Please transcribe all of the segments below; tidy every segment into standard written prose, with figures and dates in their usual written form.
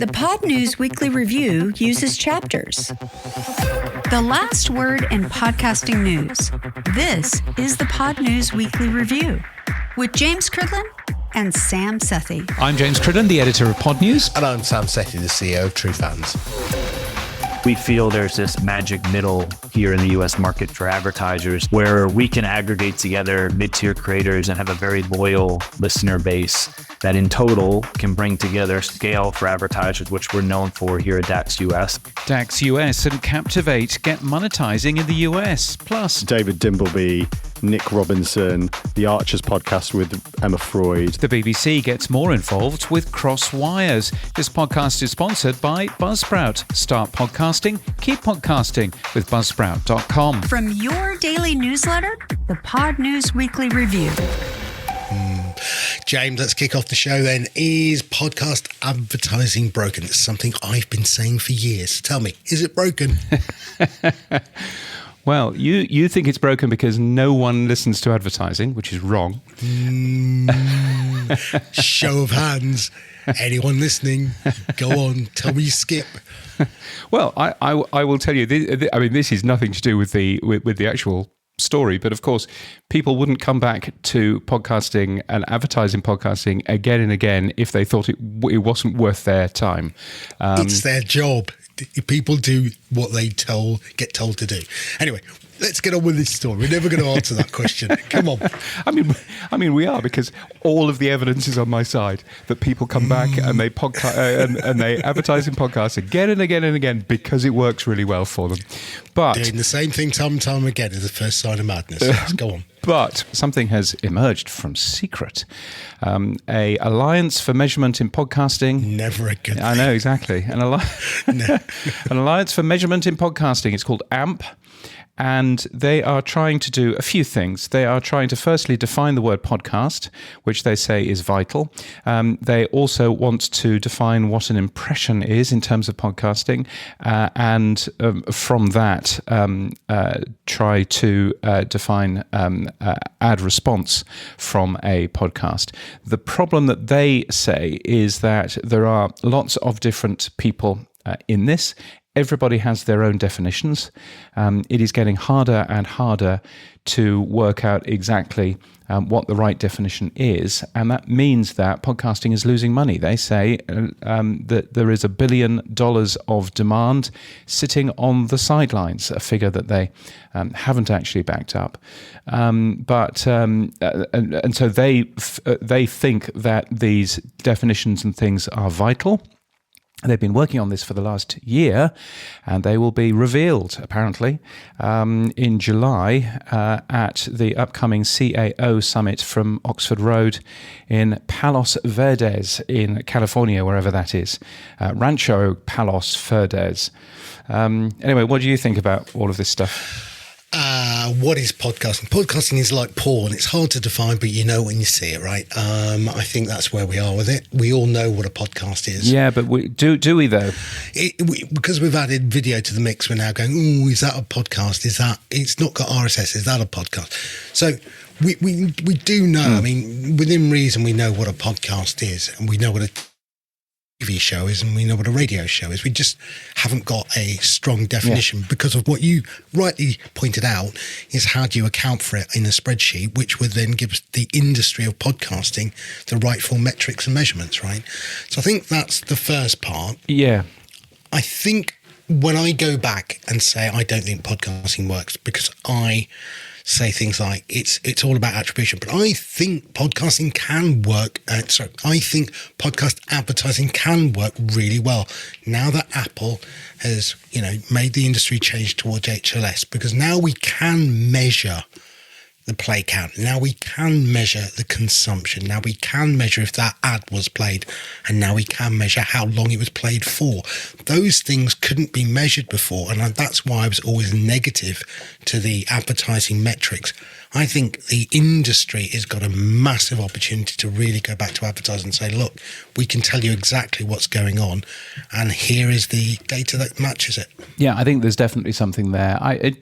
The Pod News Weekly Review uses chapters. The last word in podcasting news. This is the Pod News Weekly Review with James Cridland and Sam Sethi. I'm James Cridland, the editor of Pod News. And I'm Sam Sethi, the CEO of True Fans. We feel there's this magic middle here in the US market for advertisers where we can aggregate together mid-tier creators and have a very loyal listener base that in total can bring together scale for advertisers, which we're known for here at DAX US. DAX US and Captivate get monetizing in the US. Plus, David Dimbleby, Nick Robinson, the Archers podcast with Emma Freud. The BBC gets more involved with Crosswires. This podcast is sponsored by Buzzsprout. Start podcasting, keep podcasting with Buzzsprout.com. From your daily newsletter, the Pod News Weekly Review. James, let's kick off the show then. Is podcast advertising broken? It's something I've been saying for years. Tell me, is it broken? Well, you think it's broken because no one listens to advertising, which is wrong. Show of hands. Anyone listening? Go on, tell me you skip. Well, I will tell you. This is nothing to do with the actual story, but of course, people wouldn't come back to podcasting and advertising podcasting again and again if they thought it wasn't worth their time. It's their job. People do what they get told to do. Anyway, let's get on with this story. We're never going to answer that question. Come on. I mean, we are, because all of the evidence is on my side that people come back and they and they advertise in podcasts again and again and again because it works really well for them. But doing the same thing time and time again is the first sign of madness. Let's go on. But something has emerged from secret. A Alliance for Measurement in Podcasting. Never a good thing. I know, exactly. An Alliance for Measurement in Podcasting. It's called AMP. And they are trying to do a few things. They are trying to firstly define the word podcast, which they say is vital. They also want to define what an impression is in terms of podcasting. And from that, try to define ad response from a podcast. The problem that they say is that there are lots of different people in this. Everybody has their own definitions. It is getting harder and harder to work out exactly what the right definition is. And that means that podcasting is losing money. They say that there is $1 billion of demand sitting on the sidelines, a figure that they haven't actually backed up. And so they think that these definitions and things are vital. They've been working on this for the last year, and they will be revealed, apparently, in July at the upcoming CAO Summit from Oxford Road in Palos Verdes in California, wherever that is. Rancho Palos Verdes. Anyway, what do you think about all of this stuff? What is podcasting? Podcasting is like porn. It's hard to define, but you know when you see it, right? I think that's where we are with it. We all know what a podcast is. Yeah, but do we though? Because we've added video to the mix, we're now going, oh, is that a podcast? It's not got RSS, is that a podcast? So we do know, I mean, within reason, we know what a podcast is, and we know what a TV show is, and we know what a radio show is. We just haven't got a strong definition because of what you rightly pointed out is how do you account for it in a spreadsheet, which would then give the industry of podcasting the rightful metrics and measurements, right? So I think that's the first part. Yeah. I think when I go back and say I don't think podcasting works because I say things like it's all about attribution, but I think podcasting can work. I think podcast advertising can work really well now that Apple has, made the industry change towards HLS, because now we can measure the play count. Now we can measure the consumption. Now we can measure if that ad was played, and now we can measure how long it was played for. Those things couldn't be measured before, and that's why I was always negative to the advertising metrics. I think the industry has got a massive opportunity to really go back to advertising and say, look, we can tell you exactly what's going on, and here is the data that matches it. Yeah, I think there's definitely something there.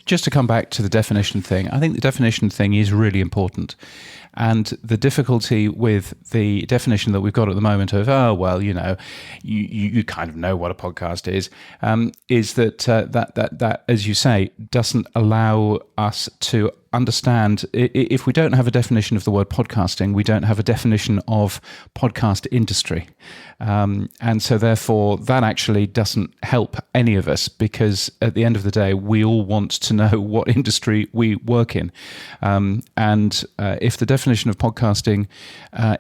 Just to come back to the definition thing, I think the definition thing is really important. And the difficulty with the definition that we've got at the moment of, oh, well, you kind of know what a podcast is that, as you say, doesn't allow us to understand. If we don't have a definition of the word podcasting, we don't have a definition of podcast industry. And so therefore that actually doesn't help any of us, because at the end of the day, we all want to know what industry we work in. And if the definition of podcasting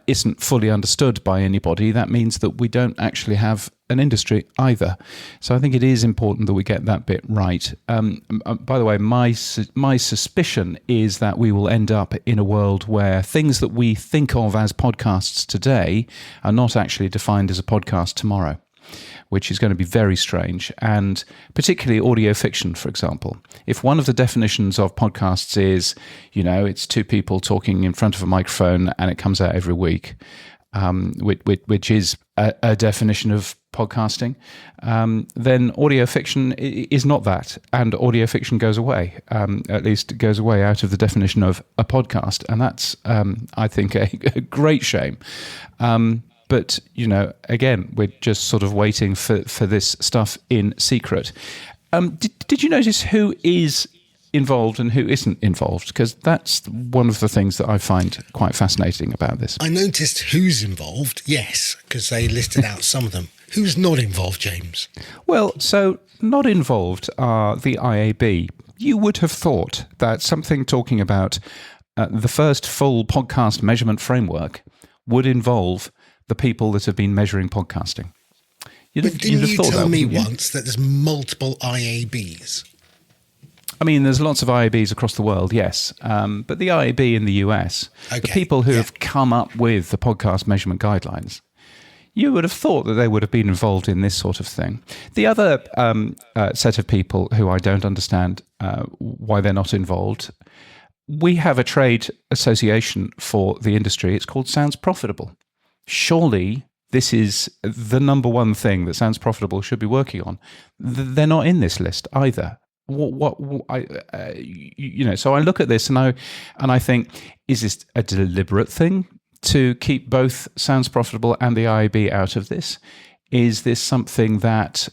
isn't fully understood by anybody, that means that we don't actually have an industry either. So I think it is important that we get that bit right. By the way, my suspicion is that we will end up in a world where things that we think of as podcasts today are not actually defined as a podcast tomorrow, which is going to be very strange. And particularly audio fiction, for example. If one of the definitions of podcasts is, it's two people talking in front of a microphone and it comes out every week, which is a definition of podcasting, then audio fiction is not that, and audio fiction goes away. At least it goes away out of the definition of a podcast, and that's, I think, a great shame. But again, we're just sort of waiting for this stuff in secret. Did you notice who is involved and who isn't involved? Because that's one of the things that I find quite fascinating about this. I noticed who's involved, yes, because they listed out some of them. Who's not involved, James? Well, so not involved are the IAB. You would have thought that something talking about the first full podcast measurement framework would involve the people that have been measuring podcasting. But didn't you tell me once that there's multiple IABs? I mean, there's lots of IABs across the world, yes. But the IAB in the US, the people who have come up with the podcast measurement guidelines, you would have thought that they would have been involved in this sort of thing. The other set of people who I don't understand why they're not involved, we have a trade association for the industry. It's called Sounds Profitable. Surely this is the number one thing that Sounds Profitable should be working on. They're not in this list either. So I look at this and I think, is this a deliberate thing to keep both Sounds Profitable and the IAB out of this? Is this something that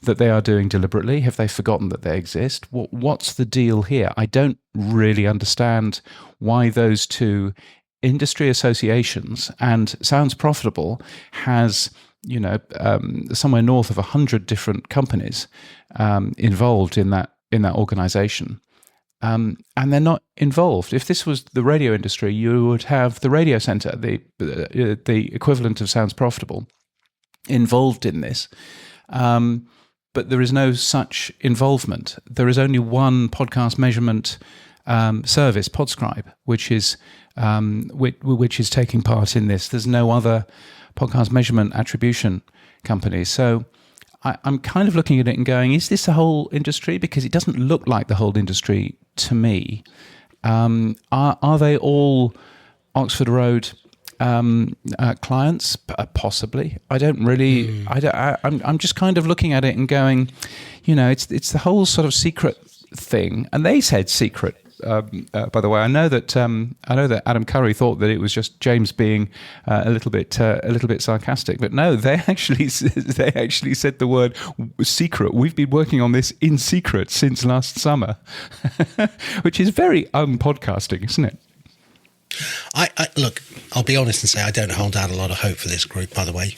that they are doing deliberately? Have they forgotten that they exist? What's the deal here? I don't really understand why those two industry associations, and Sounds Profitable has somewhere north of 100 different companies involved in that organization, and they're not involved. If this was the radio industry, you would have the Radio Centre, the equivalent of Sounds Profitable, involved in this. But there is no such involvement. There is only one podcast measurement service, Podscribe, which is taking part in this. There's no other podcast measurement attribution company. So I'm kind of looking at it and going, is this the whole industry? Because it doesn't look like the whole industry to me. Are they all Oxford Road clients? Possibly. I don't really. I'm just kind of looking at it and going, it's the whole sort of secret thing. And they said secret. By the way, I know that Adam Curry thought that it was just James being a little bit sarcastic, but no, they actually said the word secret. We've been working on this in secret since last summer, which is very unpodcasting, isn't it? I look, I'll be honest and say I don't hold out a lot of hope for this group, by the way.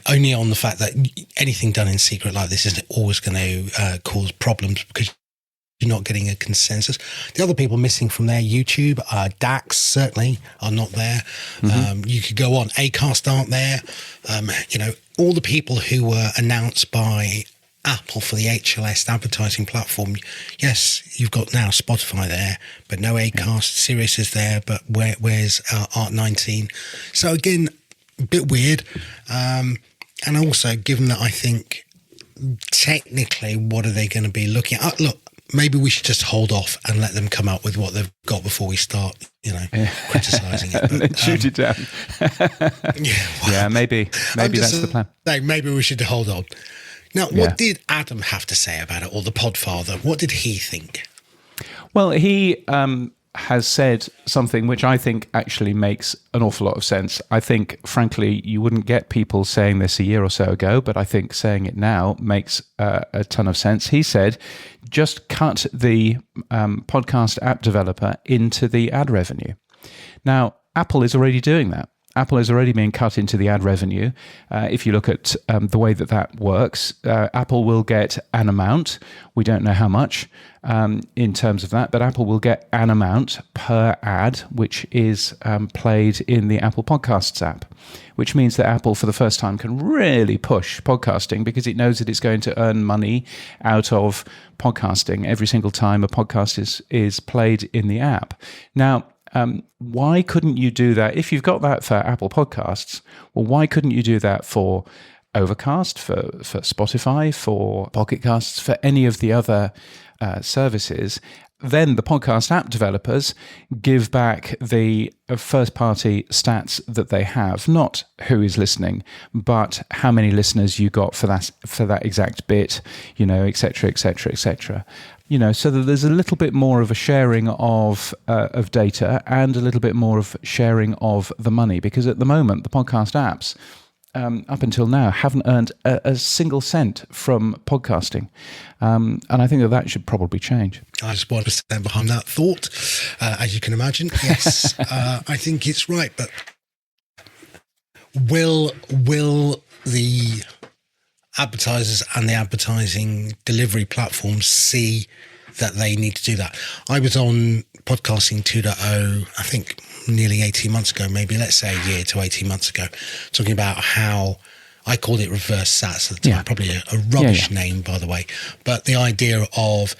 Only on the fact that anything done in secret like this isn't always going to cause problems, because you're not getting a consensus. The other people missing from there, YouTube, DAX certainly are not there. Mm-hmm. You could go on, Acast aren't there. All the people who were announced by Apple for the HLS advertising platform. Yes, you've got now Spotify there, but no Acast. Sirius is there, but where's Art19? So again, a bit weird. And also, given that I think technically, what are they going to be looking at? Look, maybe we should just hold off and let them come up with what they've got before we start, criticising it. And then shoot it down. Maybe that's the plan. Maybe we should hold on. Now, what did Adam have to say about it, or the Podfather? What did he think? Well, he has said something which I think actually makes an awful lot of sense. I think, frankly, you wouldn't get people saying this a year or so ago, but I think saying it now makes a ton of sense. He said, just cut the podcast app developer into the ad revenue. Now, Apple is already doing that. Apple is already being cut into the ad revenue. If you look at the way that works, Apple will get an amount. We don't know how much in terms of that, but Apple will get an amount per ad, which is played in the Apple Podcasts app, which means that Apple, for the first time, can really push podcasting because it knows that it's going to earn money out of podcasting every single time a podcast is played in the app. Now, why couldn't you do that? If you've got that for Apple Podcasts, well, why couldn't you do that for Overcast, for Spotify, for Pocket Casts, for any of the other services? Then the podcast app developers give back the first-party stats that they have, not who is listening, but how many listeners you got for that exact bit, et cetera, et cetera, et cetera. So that there's a little bit more of a sharing of data and a little bit more of sharing of the money, because at the moment the podcast apps up until now haven't earned a single cent from podcasting, and I think that should probably change. I just want to stand behind that thought, as you can imagine. Yes, I think it's right, but will the advertisers and the advertising delivery platforms see that they need to do that? I was on Podcasting 2.0, I think nearly 18 months ago, maybe let's say a year to 18 months ago, talking about how I called it reverse SaaS at the time, probably a rubbish name, by the way. But the idea of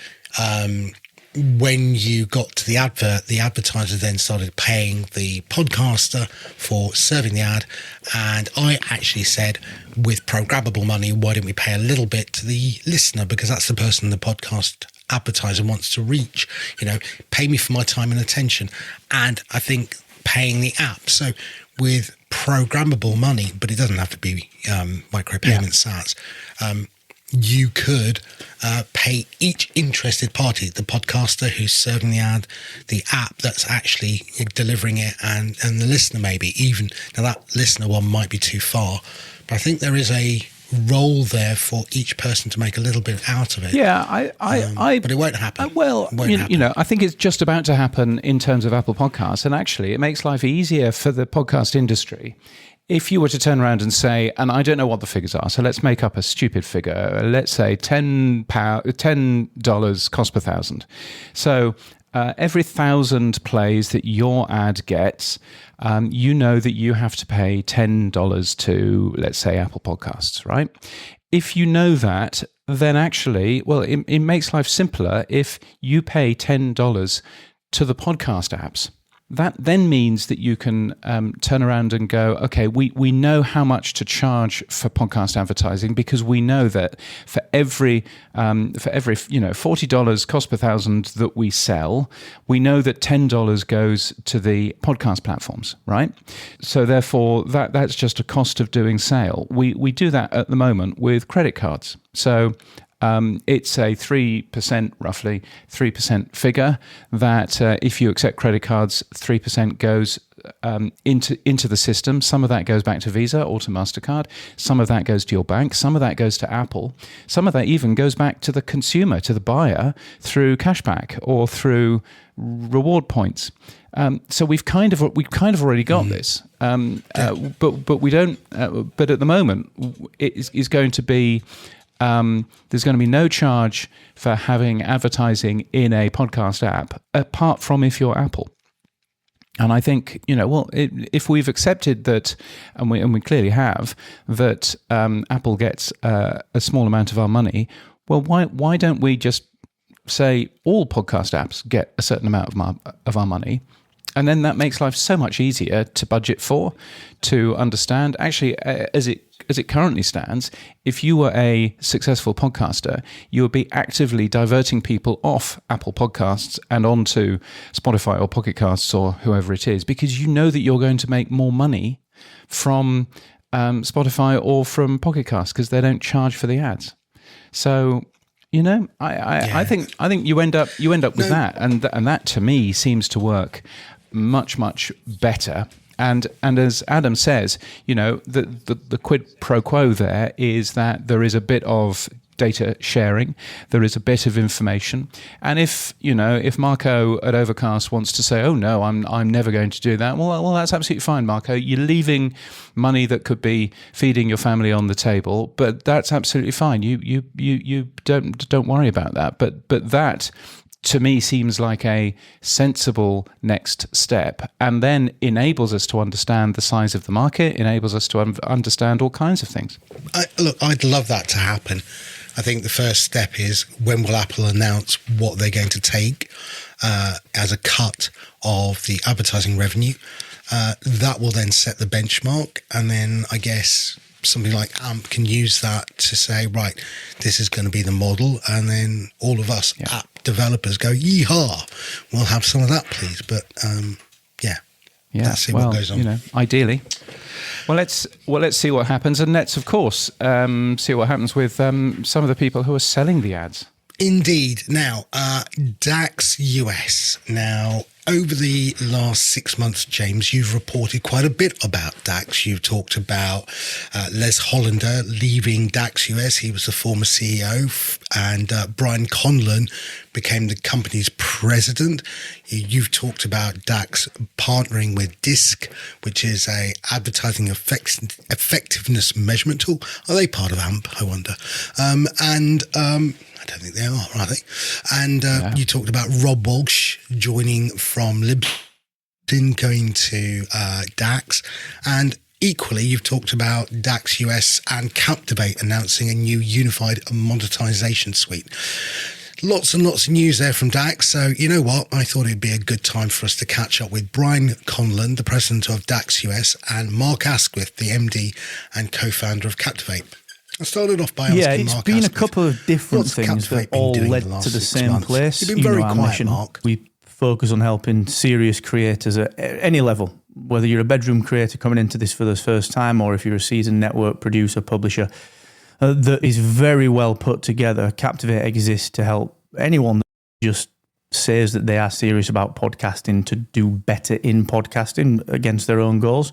when you got to the advert, the advertiser then started paying the podcaster for serving the ad. And I actually said, with programmable money, why don't we pay a little bit to the listener? Because that's the person the podcast advertiser wants to reach. Pay me for my time and attention. And I think paying the app. So with programmable money, but it doesn't have to be micropayment SaaS, you could pay each interested party, the podcaster who's serving the ad, the app that's actually delivering it, and the listener maybe even. Now that listener one might be too far, but I think there is a role there for each person to make a little bit out of it. Yeah, but it won't happen. I think it's just about to happen in terms of Apple Podcasts, and actually it makes life easier for the podcast industry. If you were to turn around and say, and I don't know what the figures are, so let's make up a stupid figure. Let's say $10 cost per thousand. So every 1,000 plays that your ad gets, you know that you have to pay $10 to, let's say, Apple Podcasts, right? If you know that, then actually, well, it makes life simpler if you pay $10 to the podcast apps. That then means that you can turn around and go, okay, we know how much to charge for podcast advertising, because we know that for every $40 cost per thousand that we sell, we know that $10 goes to the podcast platforms, right? So therefore, that's just a cost of doing sale. We do that at the moment with credit cards. So it's a 3%, roughly 3% figure that if you accept credit cards, 3% goes into the system. Some of that goes back to Visa or to MasterCard. Some of that goes to your bank. Some of that goes to Apple. Some of that even goes back to the consumer, to the buyer, through cashback or through reward points. So we've kind of already got this, but we don't. But at the moment, it is going to be. There's going to be no charge for having advertising in a podcast app, apart from if you're Apple. And I think, if we've accepted that, and we clearly have, that Apple gets a small amount of our money, well, why don't we just say all podcast apps get a certain amount of our money? And then that makes life so much easier to budget for, to understand. Actually, as it currently stands, if you were a successful podcaster, you would be actively diverting people off Apple Podcasts and onto Spotify or Pocket Casts or whoever it is, because you know that you're going to make more money from Spotify or from Pocket Casts because they don't charge for the ads. So, You know, I think you end up with that, and that to me seems to work much better. And as Adam says, you know, the quid pro quo there is that there is a bit of data sharing, there is a bit of information, and if Marco at Overcast wants to say, oh no, I'm never going to do that, well that's absolutely fine, Marco. You're leaving money that could be feeding your family on the table, but that's absolutely fine. You don't worry about that. But that, to me, seems like a sensible next step, and then enables us to understand the size of the market, enables us to understand all kinds of things. I'd love that to happen. I think the first step is, when will Apple announce what they're going to take as a cut of the advertising revenue? That will then set the benchmark, and then I guess something like AMP can use that to say, right, this is going to be the model, and then all of us app developers go, yeehaw, we'll have some of that, please. But let's see what goes on. You know, ideally. Well, let's see what happens, and let's, of course, see what happens with some of the people who are selling the ads. Indeed. Now, DAX US. Now, over the last 6 months, James, you've reported quite a bit about DAX. You've talked about Les Hollander leaving DAX US. He was the former CEO, and Brian Conlan became the company's president. You've talked about DAX partnering with DISC, which is a advertising effectiveness measurement tool. Are they part of AMP, I wonder? I don't think they are they? And you talked about Rob Walsh joining from Libsyn, going to DAX. And equally, you've talked about DAX US and Captivate announcing a new unified monetization suite. Lots and lots of news there from DAX. So, you know what? I thought it'd be a good time for us to catch up with Brian Conlan, the president of DAX US, and Mark Asquith, the MD and co-founder of Captivate. I started off by asking Mark been Asquith, a couple of different things that all led to the same place. You've been very quiet, Mark. We focus on helping serious creators at any level, whether you're a bedroom creator coming into this for the first time, or if you're a seasoned network producer, publisher, that is very well put together. Captivate exists to help anyone that just says that they are serious about podcasting to do better in podcasting against their own goals.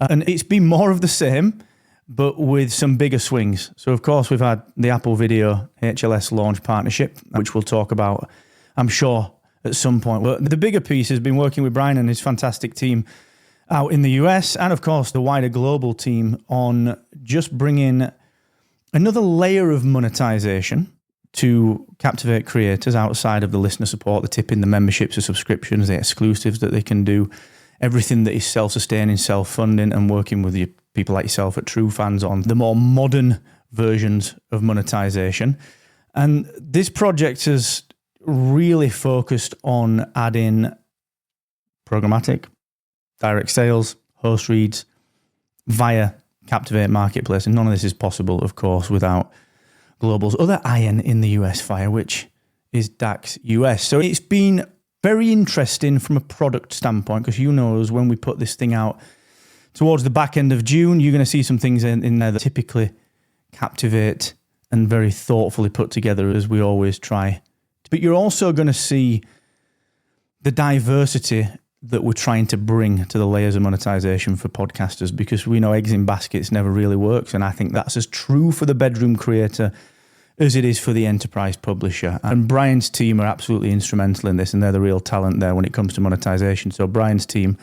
And it's been more of the same, but with some bigger swings. So, of course, we've had the Apple Video HLS launch partnership, which we'll talk about, I'm sure, at some point. But the bigger piece has been working with Brian and his fantastic team out in the US, and, of course, the wider global team on just bringing another layer of monetization to Captivate creators outside of the listener support, the tipping, the memberships, the subscriptions, the exclusives that they can do, everything that is self-sustaining, self-funding, and working with people like yourself at True Fans on the more modern versions of monetization. And this project has really focused on adding programmatic, direct sales, host reads via Captivate Marketplace. And none of this is possible, of course, without Global's other iron in the US fire, which is DAX US. So it's been very interesting from a product standpoint, because when we put this thing out towards the back end of June, you're going to see some things in there that typically Captivate and very thoughtfully put together, as we always try. But you're also going to see the diversity that we're trying to bring to the layers of monetization for podcasters, because we know eggs in baskets never really works. And I think that's as true for the bedroom creator as it is for the enterprise publisher. And Brian's team are absolutely instrumental in this, and they're the real talent there when it comes to monetization. So Brian's team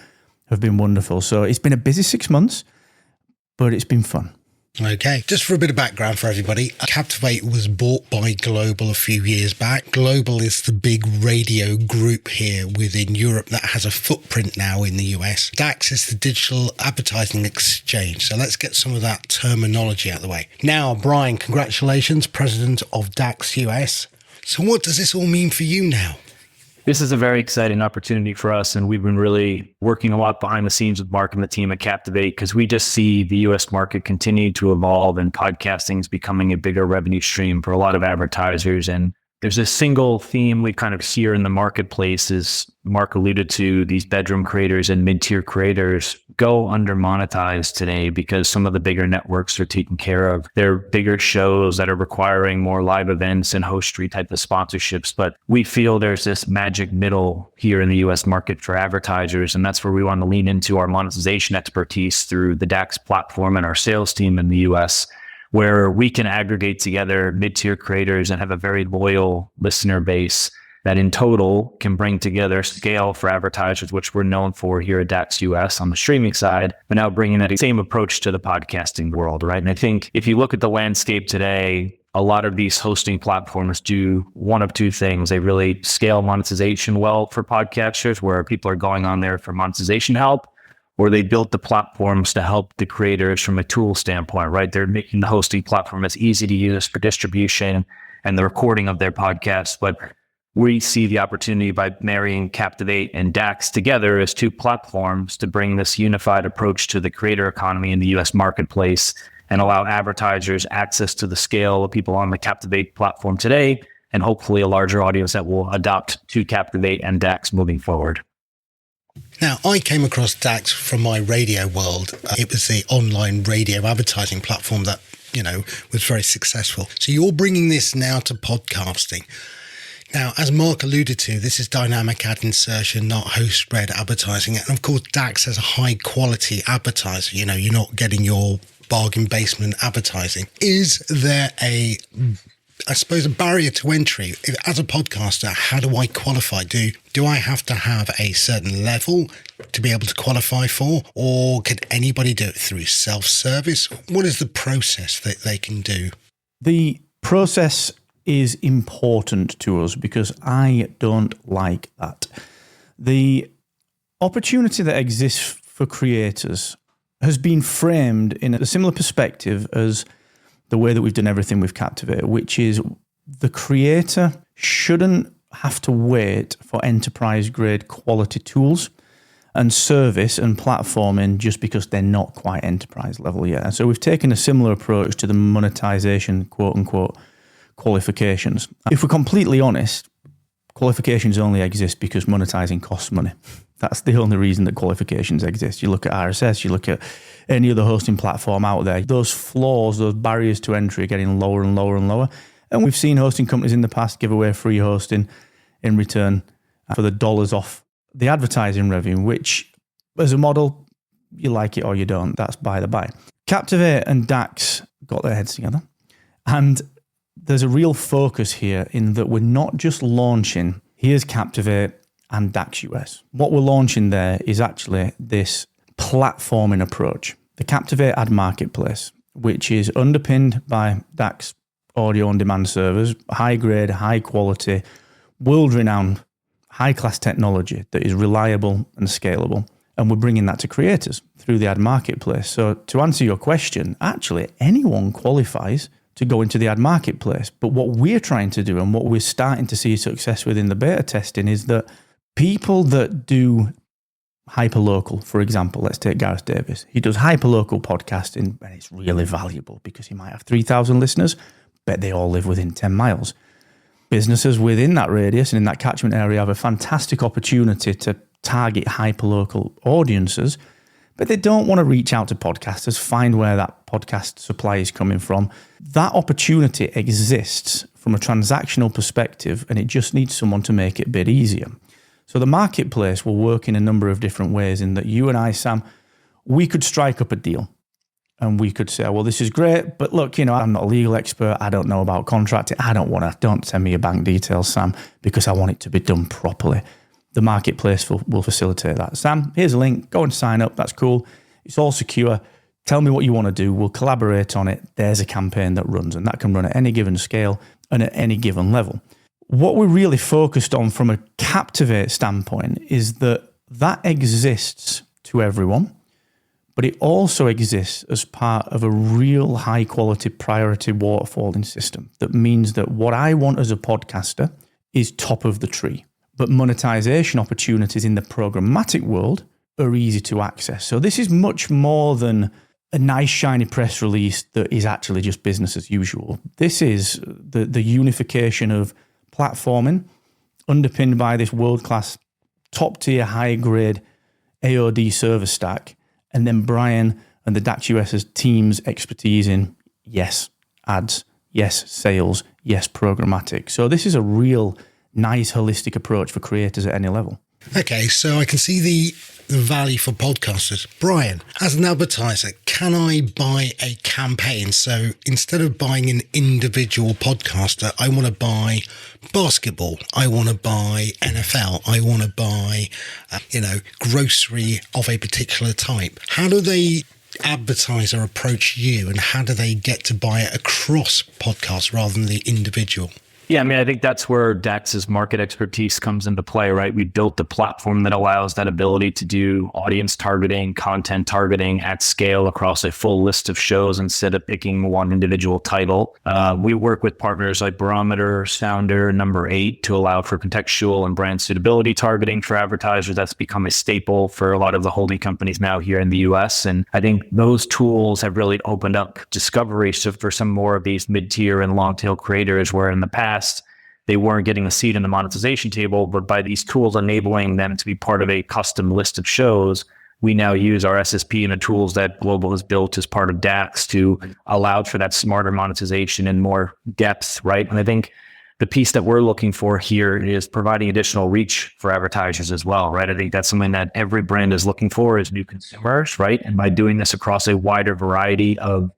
have been wonderful. So it's been a busy 6 months, but it's been fun. Okay, just for a bit of background for everybody, Captivate was bought by Global a few years back. Global is the big radio group here within Europe that has a footprint now in the US. DAX is the digital advertising exchange. So let's get some of that terminology out of the way. Now, Brian, congratulations, president of DAX US. So what does this all mean for you now? This is a very exciting opportunity for us, and we've been really working a lot behind the scenes with Mark and the team at Captivate, because we just see the US market continue to evolve, and podcasting is becoming a bigger revenue stream for a lot of advertisers. And There's a single theme we kind of hear in the marketplace, as Mark alluded to, these bedroom creators and mid-tier creators go under monetize today because some of the bigger networks are taking care of their bigger shows that are requiring more live events and hostry type of sponsorships. But we feel there's this magic middle here in the US market for advertisers. And that's where we want to lean into our monetization expertise through the DAX platform and our sales team in the US, where we can aggregate together mid-tier creators and have a very loyal listener base that in total can bring together scale for advertisers, which we're known for here at DAX US on the streaming side, but now bringing that same approach to the podcasting world, right? And I think if you look at the landscape today, a lot of these hosting platforms do one of two things. They really scale monetization well for podcasters, where people are going on there for monetization help, or they built the platforms to help the creators from a tool standpoint, right? They're making the hosting platform as easy to use for distribution and the recording of their podcasts. But we see the opportunity by marrying Captivate and DAX together as two platforms to bring this unified approach to the creator economy in the US marketplace and allow advertisers access to the scale of people on the Captivate platform today, and hopefully a larger audience that will adopt to Captivate and DAX moving forward. Now, I came across DAX from my radio world. It was the online radio advertising platform that, was very successful. So you're bringing this now to podcasting. Now, as Mark alluded to, this is dynamic ad insertion, not host-spread advertising. And of course, DAX has a high-quality advertiser. You're not getting your bargain basement advertising. Is there a barrier to entry? As a podcaster, how do I qualify? Do I have to have a certain level to be able to qualify for, or can anybody do it through self-service? What is the process that they can do? The process is important to us because I don't like that. The opportunity that exists for creators has been framed in a similar perspective as the way that we've done everything with Captivate, which is the creator shouldn't have to wait for enterprise-grade quality tools and service and platforming just because they're not quite enterprise level yet. And so we've taken a similar approach to the monetization, quote-unquote, qualifications. If we're completely honest, qualifications only exist because monetizing costs money. That's the only reason that qualifications exist. You look at RSS, you look at any other hosting platform out there, those floors, those barriers to entry are getting lower and lower and lower. And we've seen hosting companies in the past give away free hosting in return for the dollars off the advertising revenue, which as a model, you like it or you don't. That's by the by. Captivate and DAX got their heads together. And there's a real focus here in that we're not just launching, here's Captivate and DAX US. What we're launching there is actually this platforming approach, the Captivate ad marketplace, which is underpinned by DAX audio on demand servers, high grade, high quality, world-renowned, high-class technology that is reliable and scalable. And we're bringing that to creators through the ad marketplace. So to answer your question, actually anyone qualifies to go into the ad marketplace. But what we're trying to do and what we're starting to see success with in the beta testing is that people that do hyperlocal, for example, let's take Gareth Davis. He does hyperlocal podcasting and it's really valuable because he might have 3,000 listeners, but they all live within 10 miles. Businesses within that radius and in that catchment area have a fantastic opportunity to target hyperlocal audiences, but they don't want to reach out to podcasters, find where that podcast supply is coming from. That opportunity exists from a transactional perspective, and it just needs someone to make it a bit easier. So the marketplace will work in a number of different ways in that you and I, Sam, we could strike up a deal. And we could say, well, this is great, but look, I'm not a legal expert. I don't know about contracting. Don't send me your bank details, Sam, because I want it to be done properly. The marketplace will facilitate that. Sam, here's a link. Go and sign up. That's cool. It's all secure. Tell me what you want to do. We'll collaborate on it. There's a campaign that runs, and that can run at any given scale and at any given level. What we're really focused on from a Captivate standpoint is that exists to everyone. But it also exists as part of a real high quality priority waterfalling system. That means that what I want as a podcaster is top of the tree. But monetization opportunities in the programmatic world are easy to access. So this is much more than a nice shiny press release that is actually just business as usual. This is the unification of platforming underpinned by this world-class, top-tier, high-grade AOD server stack, and then Brian and the DAX US's team's expertise in, yes, ads, yes, sales, yes, programmatic. So this is a real nice holistic approach for creators at any level. Okay, so I can see the value for podcasters. Brian, as an advertiser, can I buy a campaign? So instead of buying an individual podcaster, I want to buy basketball. I want to buy NFL. I want to buy, grocery of a particular type. How do the advertiser approach you, and how do they get to buy it across podcasts rather than the individual? Yeah, I mean, I think that's where DAX's market expertise comes into play, right? We built the platform that allows that ability to do audience targeting, content targeting at scale across a full list of shows instead of picking one individual title. We work with partners like Barometer, Sounder, Number 8 to allow for contextual and brand suitability targeting for advertisers. That's become a staple for a lot of the holding companies now here in the US. And I think those tools have really opened up discovery for some more of these mid-tier and long-tail creators, where in the past, they weren't getting a seat in the monetization table, but by these tools enabling them to be part of a custom list of shows, we now use our SSP and the tools that Global has built as part of DAX to allow for that smarter monetization and more depth, right? And I think the piece that we're looking for here is providing additional reach for advertisers as well, right? I think that's something that every brand is looking for, is new consumers, right? And by doing this across a wider variety of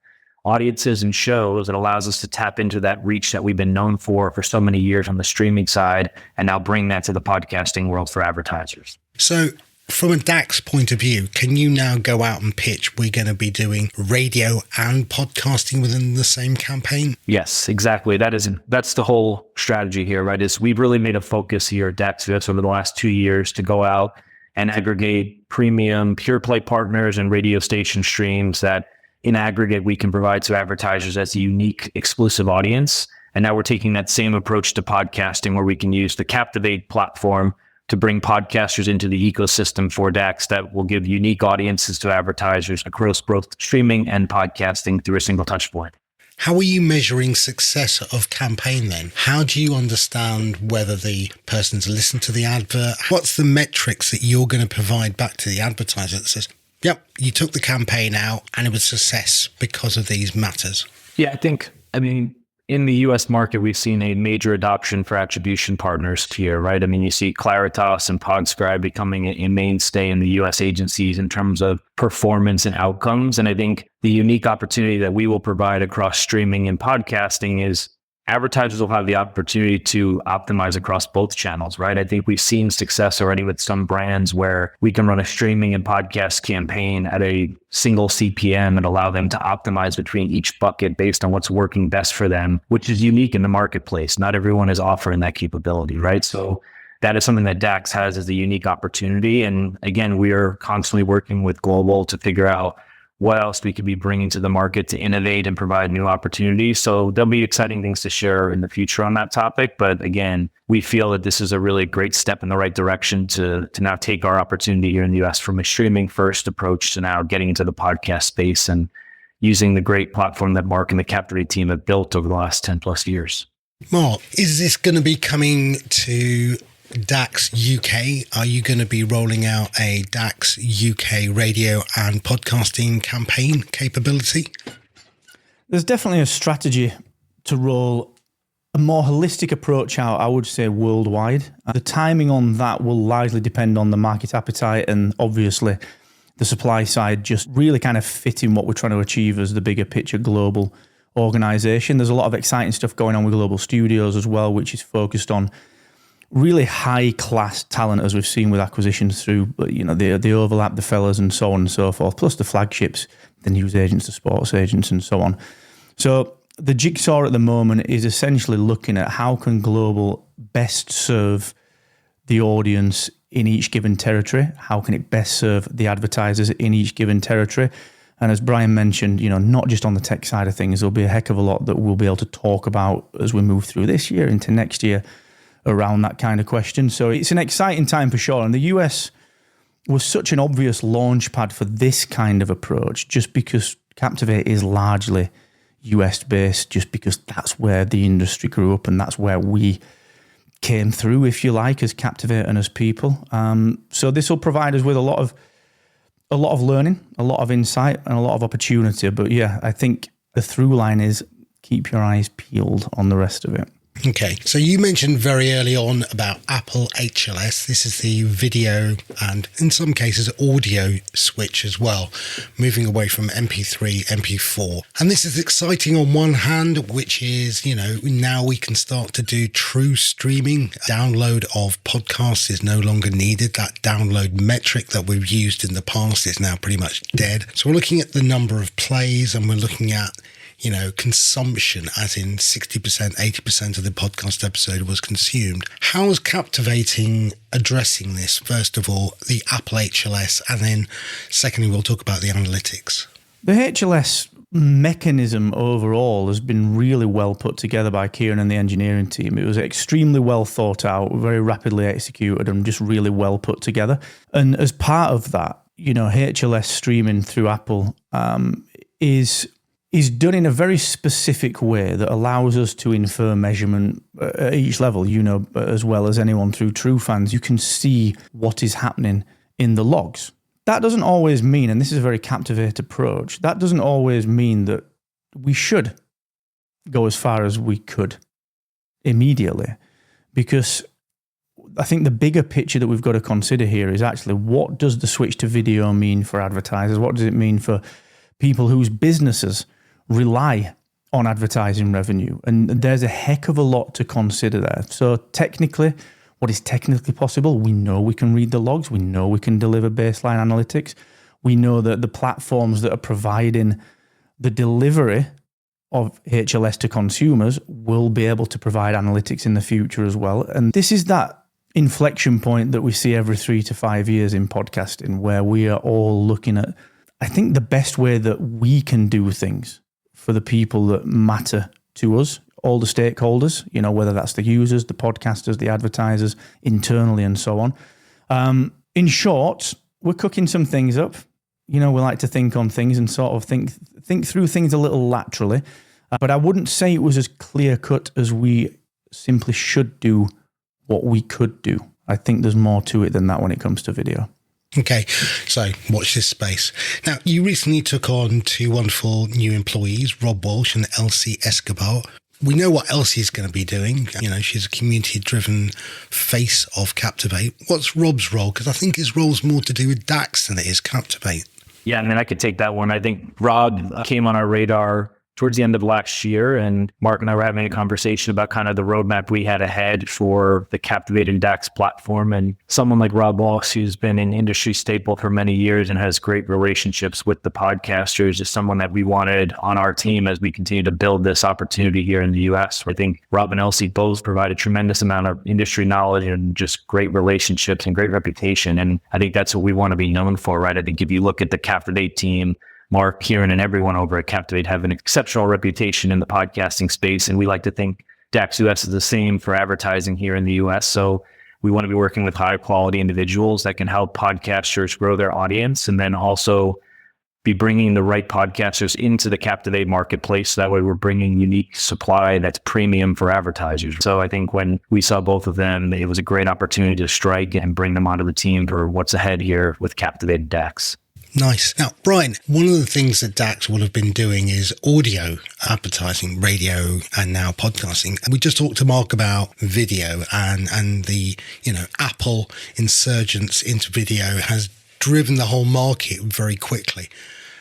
audiences and shows, it allows us to tap into that reach that we've been known for so many years on the streaming side, and now bring that to the podcasting world for advertisers. So from a DAX point of view, can you now go out and pitch, we're going to be doing radio and podcasting within the same campaign? Yes, exactly. That's the whole strategy here, right? Is we've really made a focus here at DAX US over the last 2 years to go out and aggregate premium pure play partners and radio station streams that in aggregate, we can provide to advertisers as a unique, exclusive audience. And now we're taking that same approach to podcasting, where we can use the Captivate platform to bring podcasters into the ecosystem for DAX that will give unique audiences to advertisers across both streaming and podcasting through a single touch point. How are you measuring success of campaign then? How do you understand whether the person's listened to the advert? What's the metrics that you're going to provide back to the advertiser that says, yep, you took the campaign out and it was a success because of these matters? Yeah, I mean, in the US market, we've seen a major adoption for attribution partners here, right? I mean, you see Claritas and PodScribe becoming a mainstay in the US agencies in terms of performance and outcomes. And I think the unique opportunity that we will provide across streaming and podcasting is advertisers will have the opportunity to optimize across both channels, right? I think we've seen success already with some brands where we can run a streaming and podcast campaign at a single CPM and allow them to optimize between each bucket based on what's working best for them, which is unique in the marketplace. Not everyone is offering that capability, right? So that is something that DAX has as a unique opportunity. And again, we are constantly working with Global to figure out what else we could be bringing to the market to innovate and provide new opportunities. So there'll be exciting things to share in the future on that topic. But again, we feel that this is a really great step in the right direction to now take our opportunity here in the US from a streaming first approach to now getting into the podcast space and using the great platform that Mark and the Captivate team have built over the last 10 plus years. Mark, is this going to be coming to DAX UK? Are you going to be rolling out a DAX UK radio and podcasting campaign capability? There's definitely a strategy to roll a more holistic approach out, I would say, worldwide. The timing on that will largely depend on the market appetite and obviously the supply side just really kind of fitting what we're trying to achieve as the bigger picture global organization. There's a lot of exciting stuff going on with Global Studios as well, which is focused on really high-class talent, as we've seen with acquisitions through, the Overlap, the Fellas, and so on and so forth, plus the flagships, the news agents, the sports agents, and so on. So the jigsaw at the moment is essentially looking at how can Global best serve the audience in each given territory? How can it best serve the advertisers in each given territory? And as Brian mentioned, not just on the tech side of things, there'll be a heck of a lot that we'll be able to talk about as we move through this year into next year around that kind of question. So it's an exciting time for sure. And the US was such an obvious launch pad for this kind of approach, just because Captivate is largely US based, just because that's where the industry grew up and that's where we came through, if you like, as Captivate and as people. So this will provide us with a lot of learning, a lot of insight, and a lot of opportunity. But yeah, I think the through line is keep your eyes peeled on the rest of it. Okay, so you mentioned very early on about Apple HLS. This is the video and in some cases audio switch as well, moving away from MP3, MP4. And this is exciting on one hand, which is, now we can start to do true streaming. Download of podcasts is no longer needed. That download metric that we've used in the past is now pretty much dead. So we're looking at the number of plays and we're looking at consumption, as in 60%, 80% of the podcast episode was consumed. How is Captivating addressing this? First of all, the Apple HLS, and then secondly, we'll talk about the analytics. The HLS mechanism overall has been really well put together by Kieran and the engineering team. It was extremely well thought out, very rapidly executed, and just really well put together. And as part of that, HLS streaming through Apple is done in a very specific way that allows us to infer measurement at each level, as well as anyone through TrueFans. You can see what is happening in the logs. That doesn't always mean, and this is a very Captivate approach, that doesn't always mean that we should go as far as we could immediately, because I think the bigger picture that we've got to consider here is actually, what does the switch to video mean for advertisers? What does it mean for people whose businesses rely on advertising revenue? And there's a heck of a lot to consider there. So technically, what is technically possible? We know we can read the logs. We know we can deliver baseline analytics. We know that the platforms that are providing the delivery of HLS to consumers will be able to provide analytics in the future as well. And this is that inflection point that we see every 3 to 5 years in podcasting, where we are all looking at, I think, the best way that we can do things for the people that matter to us, all the stakeholders, whether that's the users, the podcasters, the advertisers, internally, and so on. In short, we're cooking some things up. We like to think on things and sort of think through things a little laterally. But I wouldn't say it was as clear cut as we simply should do what we could do. I think there's more to it than that when it comes to video. Okay, so watch this space. Now, you recently took on 2 wonderful new employees, Rob Walsh and Elsie Escobar. We know what Elsie's going to be doing. She's a community-driven face of Captivate. What's Rob's role? Because I think his role's more to do with DAX than it is Captivate. Yeah, I mean, I could take that one. I think Rob came on our radar towards the end of last year, and Mark and I were having a conversation about kind of the roadmap we had ahead for the Captivate and DAX platform. And someone like Rob Walsh, who's been an industry staple for many years and has great relationships with the podcasters, is someone that we wanted on our team as we continue to build this opportunity here in the US. I think Rob and Elsie both provide a tremendous amount of industry knowledge and just great relationships and great reputation. And I think that's what we want to be known for, right? I think if you look at the Captivate team, Mark, Kieran, and everyone over at Captivate have an exceptional reputation in the podcasting space. And we like to think DAX US is the same for advertising here in the US. So we want to be working with high quality individuals that can help podcasters grow their audience, and then also be bringing the right podcasters into the Captivate marketplace. That way we're bringing unique supply that's premium for advertisers. So I think when we saw both of them, it was a great opportunity to strike and bring them onto the team for what's ahead here with Captivate and DAX. Nice. Now, Brian, one of the things that DAX will have been doing is audio advertising, radio, and now podcasting. We just talked to Mark about video and the, Apple insurgence into video has driven the whole market very quickly.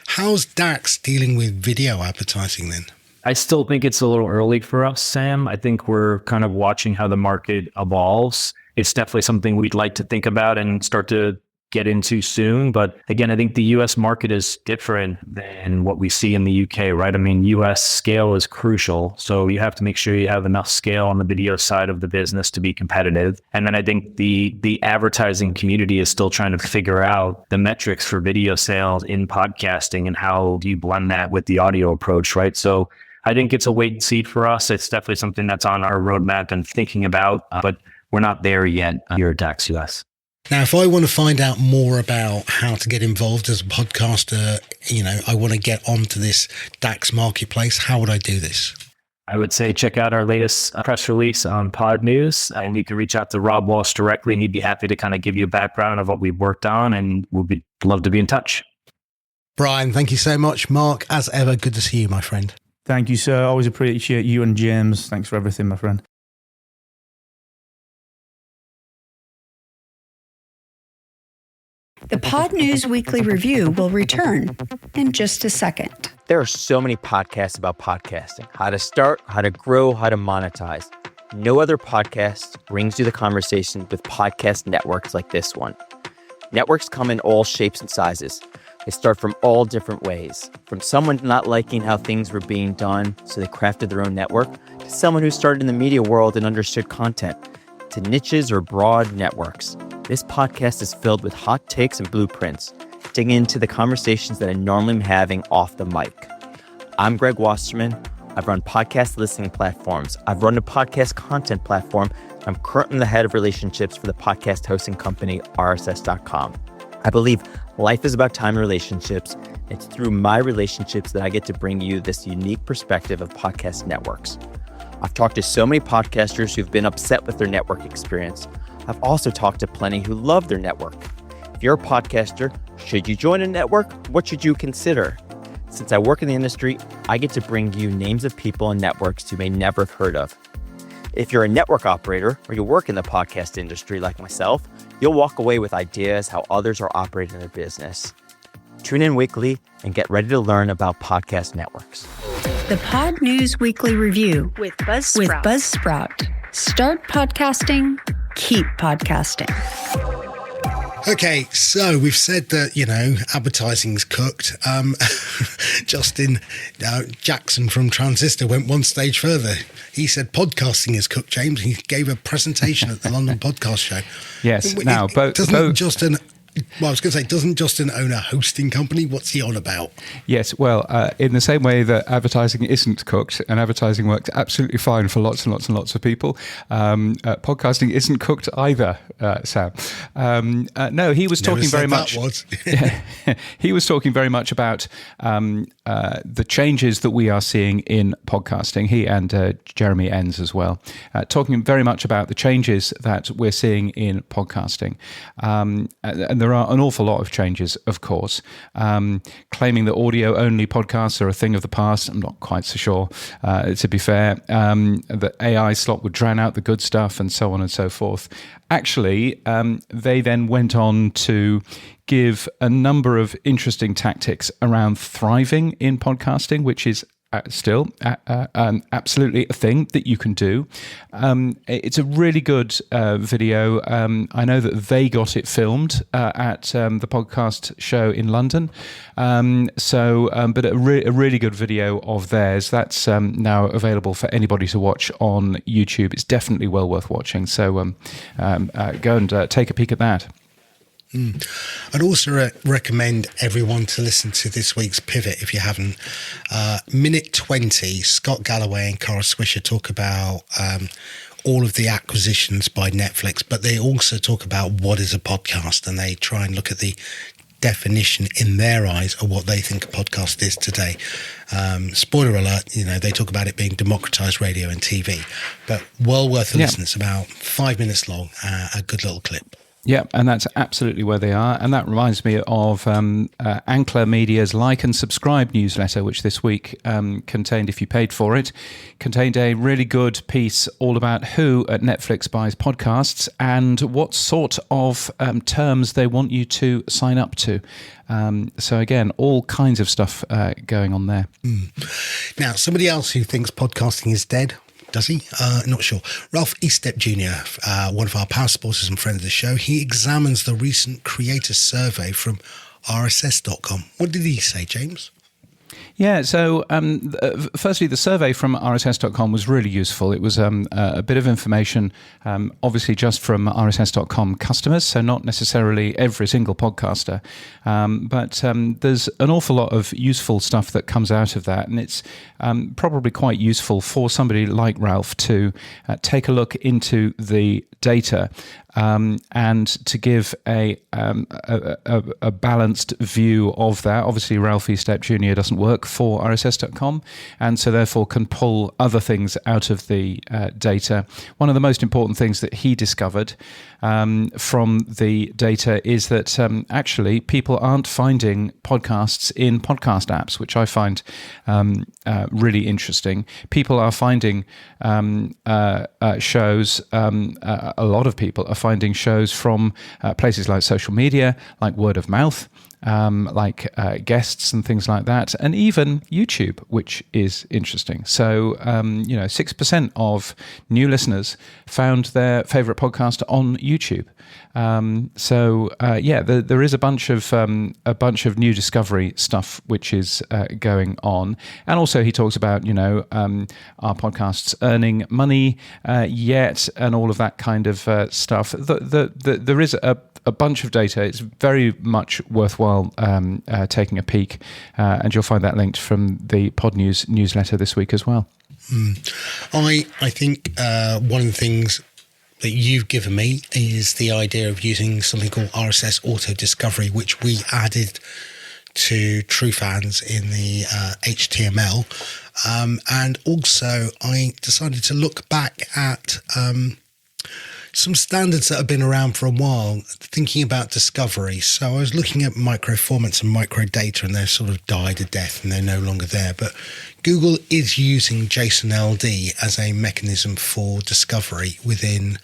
How's DAX dealing with video advertising then? I still think it's a little early for us, Sam. I think we're kind of watching how the market evolves. It's definitely something we'd like to think about and start to get into soon. But again, I think the US market is different than what we see in the UK, right? I mean, US scale is crucial. So you have to make sure you have enough scale on the video side of the business to be competitive. And then I think the advertising community is still trying to figure out the metrics for video sales in podcasting and how do you blend that with the audio approach, right? So I think it's a wait and see for us. It's definitely something that's on our roadmap and thinking about, but we're not there yet here at DAX US. Now, if I want to find out more about how to get involved as a podcaster, I want to get onto this DAX marketplace, how would I do this? I would say check out our latest press release on Pod News, and you can reach out to Rob Walsh directly, and he'd be happy to kind of give you a background of what we've worked on, and love to be in touch. Brian, thank you so much. Mark, as ever, good to see you, my friend. Thank you, sir. Always appreciate you and James. Thanks for everything, my friend. The Pod News Weekly Review will return in just a second. There are so many podcasts about podcasting, how to start, how to grow, how to monetize. No other podcast brings you the conversation with podcast networks like this one. Networks come in all shapes and sizes. They start from all different ways, from someone not liking how things were being done, so they crafted their own network, to someone who started in the media world and understood content, to niches or broad networks. This podcast is filled with hot takes and blueprints, digging into the conversations that I normally am having off the mic. I'm Greg Wasserman. I've run podcast listening platforms. I've run a podcast content platform. I'm currently the head of relationships for the podcast hosting company, RSS.com. I believe life is about time and relationships. It's through my relationships that I get to bring you this unique perspective of podcast networks. I've talked to so many podcasters who've been upset with their network experience. I've also talked to plenty who love their network. If you're a podcaster, should you join a network? What should you consider? Since I work in the industry, I get to bring you names of people and networks you may never have heard of. If you're a network operator or you work in the podcast industry like myself, you'll walk away with ideas how others are operating their business. Tune in weekly and get ready to learn about podcast networks. The Pod News Weekly Review with Buzzsprout. Start podcasting, keep podcasting. Okay, so we've said that, advertising's cooked. Justin Jackson from Transistor went one stage further. He said podcasting is cooked, James. He gave a presentation at the London Podcast Show. Yes, doesn't Justin own a hosting company? What's he on about? Yes, well, in the same way that advertising isn't cooked, and advertising works absolutely fine for lots and lots and lots of people, podcasting isn't cooked either, Sam. No, he was talking very much. He was talking very much about the changes that we are seeing in podcasting. He and Jeremy Enns as well, talking very much about the changes that we're seeing in podcasting. And there are an awful lot of changes, of course. Claiming that audio-only podcasts are a thing of the past, I'm not quite so sure, to be fair. That AI slot would drown out the good stuff and so on and so forth. Actually, they then went on to give a number of interesting tactics around thriving in podcasting, which is still absolutely a thing that you can do. It's a really good video. I know that they got it filmed at the podcast show in London. But a really good video of theirs. That's now available for anybody to watch on YouTube. It's definitely well worth watching. So go and take a peek at that. I'd also recommend everyone to listen to this week's Pivot if you haven't. Minute 20, Scott Galloway and Cara Swisher talk about all of the acquisitions by Netflix, but they also talk about what is a podcast, and they try and look at the definition in their eyes of what they think a podcast is today. Spoiler alert, they talk about it being democratized radio and TV, but well worth a listen. It's about 5 minutes long, a good little clip. Yeah, and that's absolutely where they are. And that reminds me of Ankler Media's Like and Subscribe newsletter, which this week contained, if you paid for it, contained a really good piece all about who at Netflix buys podcasts and what sort of terms they want you to sign up to. So again, all kinds of stuff going on there. Now, somebody else who thinks podcasting is dead. Does he? Not sure. Ralph Eastep Jr., one of our power supporters and friend of the show, he examines the recent creator survey from RSS.com. What did he say, James? Yeah, so firstly, the survey from RSS.com was really useful. It was a bit of information, obviously just from RSS.com customers, so not necessarily every single podcaster. But there's an awful lot of useful stuff that comes out of that, and it's probably quite useful for somebody like Ralph to take a look into the data and to give a balanced view of that. Obviously, Ralph Eastep Jr. doesn't work for RSS.com, and so therefore can pull other things out of the data. One of the most important things that he discovered from the data is that actually people aren't finding podcasts in podcast apps, which I find really interesting. People are finding shows, a lot of people are finding shows from places like social media, like word of mouth, like guests and things like that, and even YouTube, which is interesting. So, 6% of new listeners found their favorite podcast on YouTube. There is a bunch of new discovery stuff which is going on, and also he talks about our podcasts earning money yet, and all of that kind of stuff. There is a bunch of data. It's very much worthwhile taking a peek, and you'll find that linked from the Pod News newsletter this week as well. I think one of the things that you've given me is the idea of using something called RSS Auto Discovery, which we added to True Fans in the HTML. And also I decided to look back at some standards that have been around for a while, thinking about discovery. So I was looking at micro formats and micro data, and they've sort of died a death and they're no longer there. But Google is using JSON-LD as a mechanism for discovery within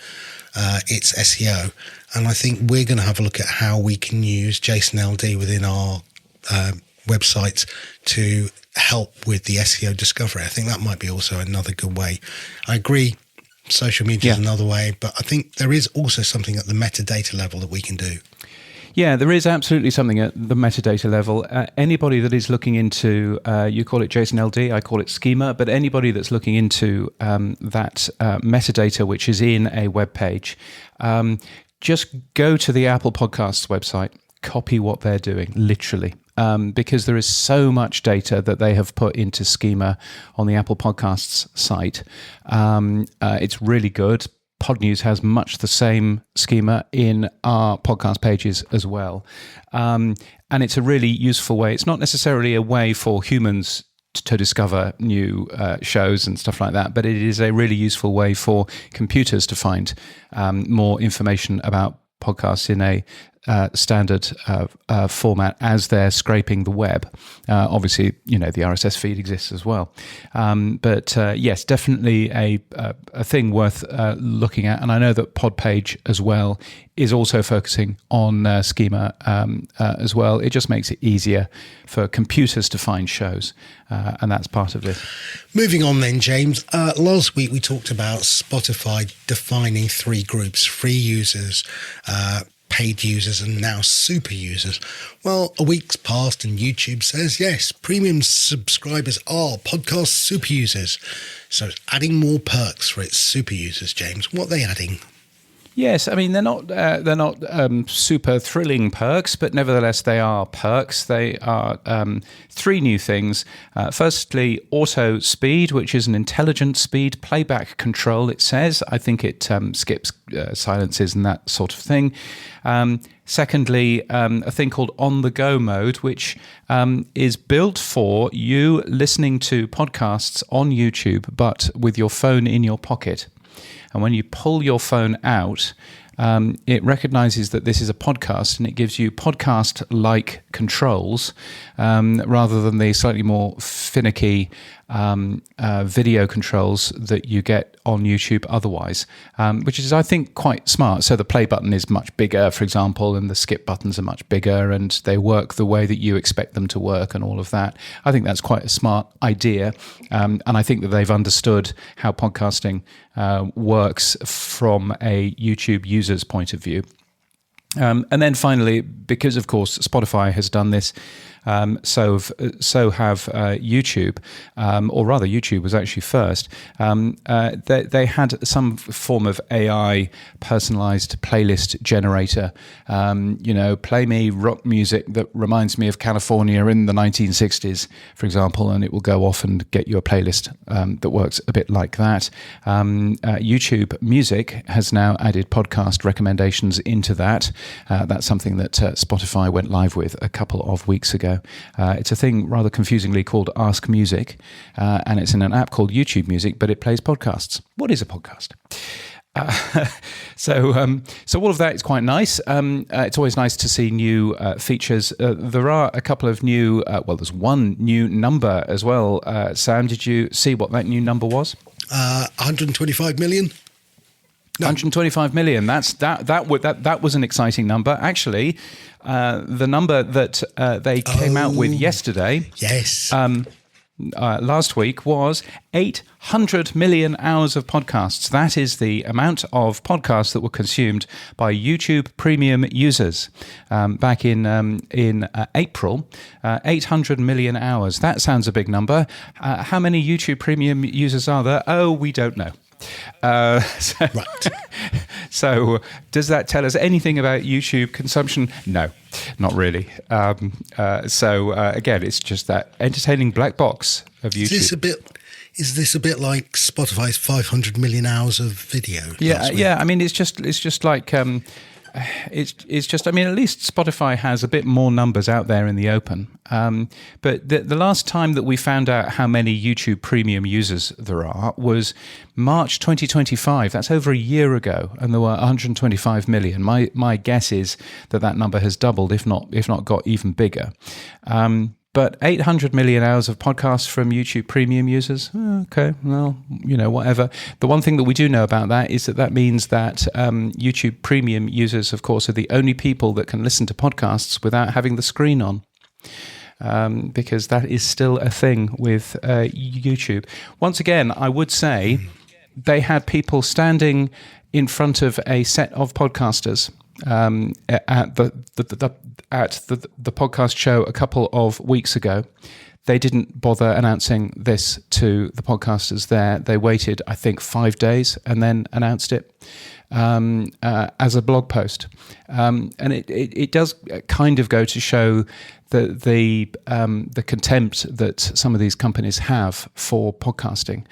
its SEO. And I think we're going to have a look at how we can use JSON-LD within our websites to help with the SEO discovery. I think that might be also another good way. I agree. Social media is another way, but I think there is also something at the metadata level that we can do. Yeah, there is absolutely something at the metadata level. Anybody that is looking into, you call it JSON-LD, I call it schema, but anybody that's looking into that metadata which is in a web page, just go to the Apple Podcasts website, copy what they're doing, literally. Because there is so much data that they have put into schema on the Apple Podcasts site. It's really good. Pod News has much the same schema in our podcast pages as well. And it's a really useful way. It's not necessarily a way for humans to discover new shows and stuff like that, but it is a really useful way for computers to find more information about podcasts in a standard format as they're scraping the web. Obviously, the RSS feed exists as well. But yes, definitely a thing worth looking at. And I know that Podpage as well is also focusing on schema as well. It just makes it easier for computers to find shows. And that's part of this. Moving on then, James. Last week we talked about Spotify defining three groups: free users, paid users, and now super users. Well, a week's passed and YouTube says, yes, premium subscribers are podcast super users. So it's adding more perks for its super users, James. What are they adding? Yes, I mean, they're not super thrilling perks, but nevertheless they are perks. They are three new things. Firstly, auto speed, which is an intelligent speed playback control, it says. I think it skips silences and that sort of thing. Secondly, a thing called on-the-go mode, which is built for you listening to podcasts on YouTube, but with your phone in your pocket. And when you pull your phone out, it recognizes that this is a podcast, and it gives you podcast-like controls rather than the slightly more finicky video controls that you get on YouTube otherwise, which is, I think, quite smart. So the play button is much bigger, for example, and the skip buttons are much bigger, and they work the way that you expect them to work and all of that. I think that's quite a smart idea, and I think that they've understood how podcasting works from a YouTube user's point of view. And then finally, because of course Spotify has done this, so have YouTube, or rather YouTube was actually first. They had some form of AI personalized playlist generator. Play me rock music that reminds me of California in the 1960s, for example, and it will go off and get you a playlist that works a bit like that. YouTube Music has now added podcast recommendations into that. That's something that Spotify went live with a couple of weeks ago. ago. It's a thing rather confusingly called Ask Music, and it's in an app called YouTube Music, but it plays podcasts. What is a podcast? So all of that is quite nice. It's always nice to see new features. There are a couple of new, there's one new number as well. Sam, did you see what that new number was? 125 million. No. 125 million. That was an exciting number. Actually, the number that they came out with yesterday. Yes. Last week was 800 million hours of podcasts. That is the amount of podcasts that were consumed by YouTube Premium users back in April. 800 million hours. That sounds a big number. How many YouTube Premium users are there? Oh, we don't know. Right. So does that tell us anything about YouTube consumption? No, not really. Again, it's just that entertaining black box of YouTube. Is this a bit like Spotify's 500 million hours of video? Yeah. I mean, it's just like it's just. I mean, at least Spotify has a bit more numbers out there in the open. But the last time that we found out how many YouTube Premium users there are was March 2025. That's over a year ago, and there were 125 million. My guess is that number has doubled, if not got even bigger. But 800 million hours of podcasts from YouTube Premium users, okay, well, whatever. The one thing that we do know about that is that means that YouTube Premium users, of course, are the only people that can listen to podcasts without having the screen on. Because that is still a thing with YouTube. Once again, I would say they had people standing in front of a set of podcasters at the podcast show a couple of weeks ago. They didn't bother announcing this to the podcasters there. They waited, I think, 5 days and then announced it as a blog post. And it does kind of go to show the contempt that some of these companies have for podcasting.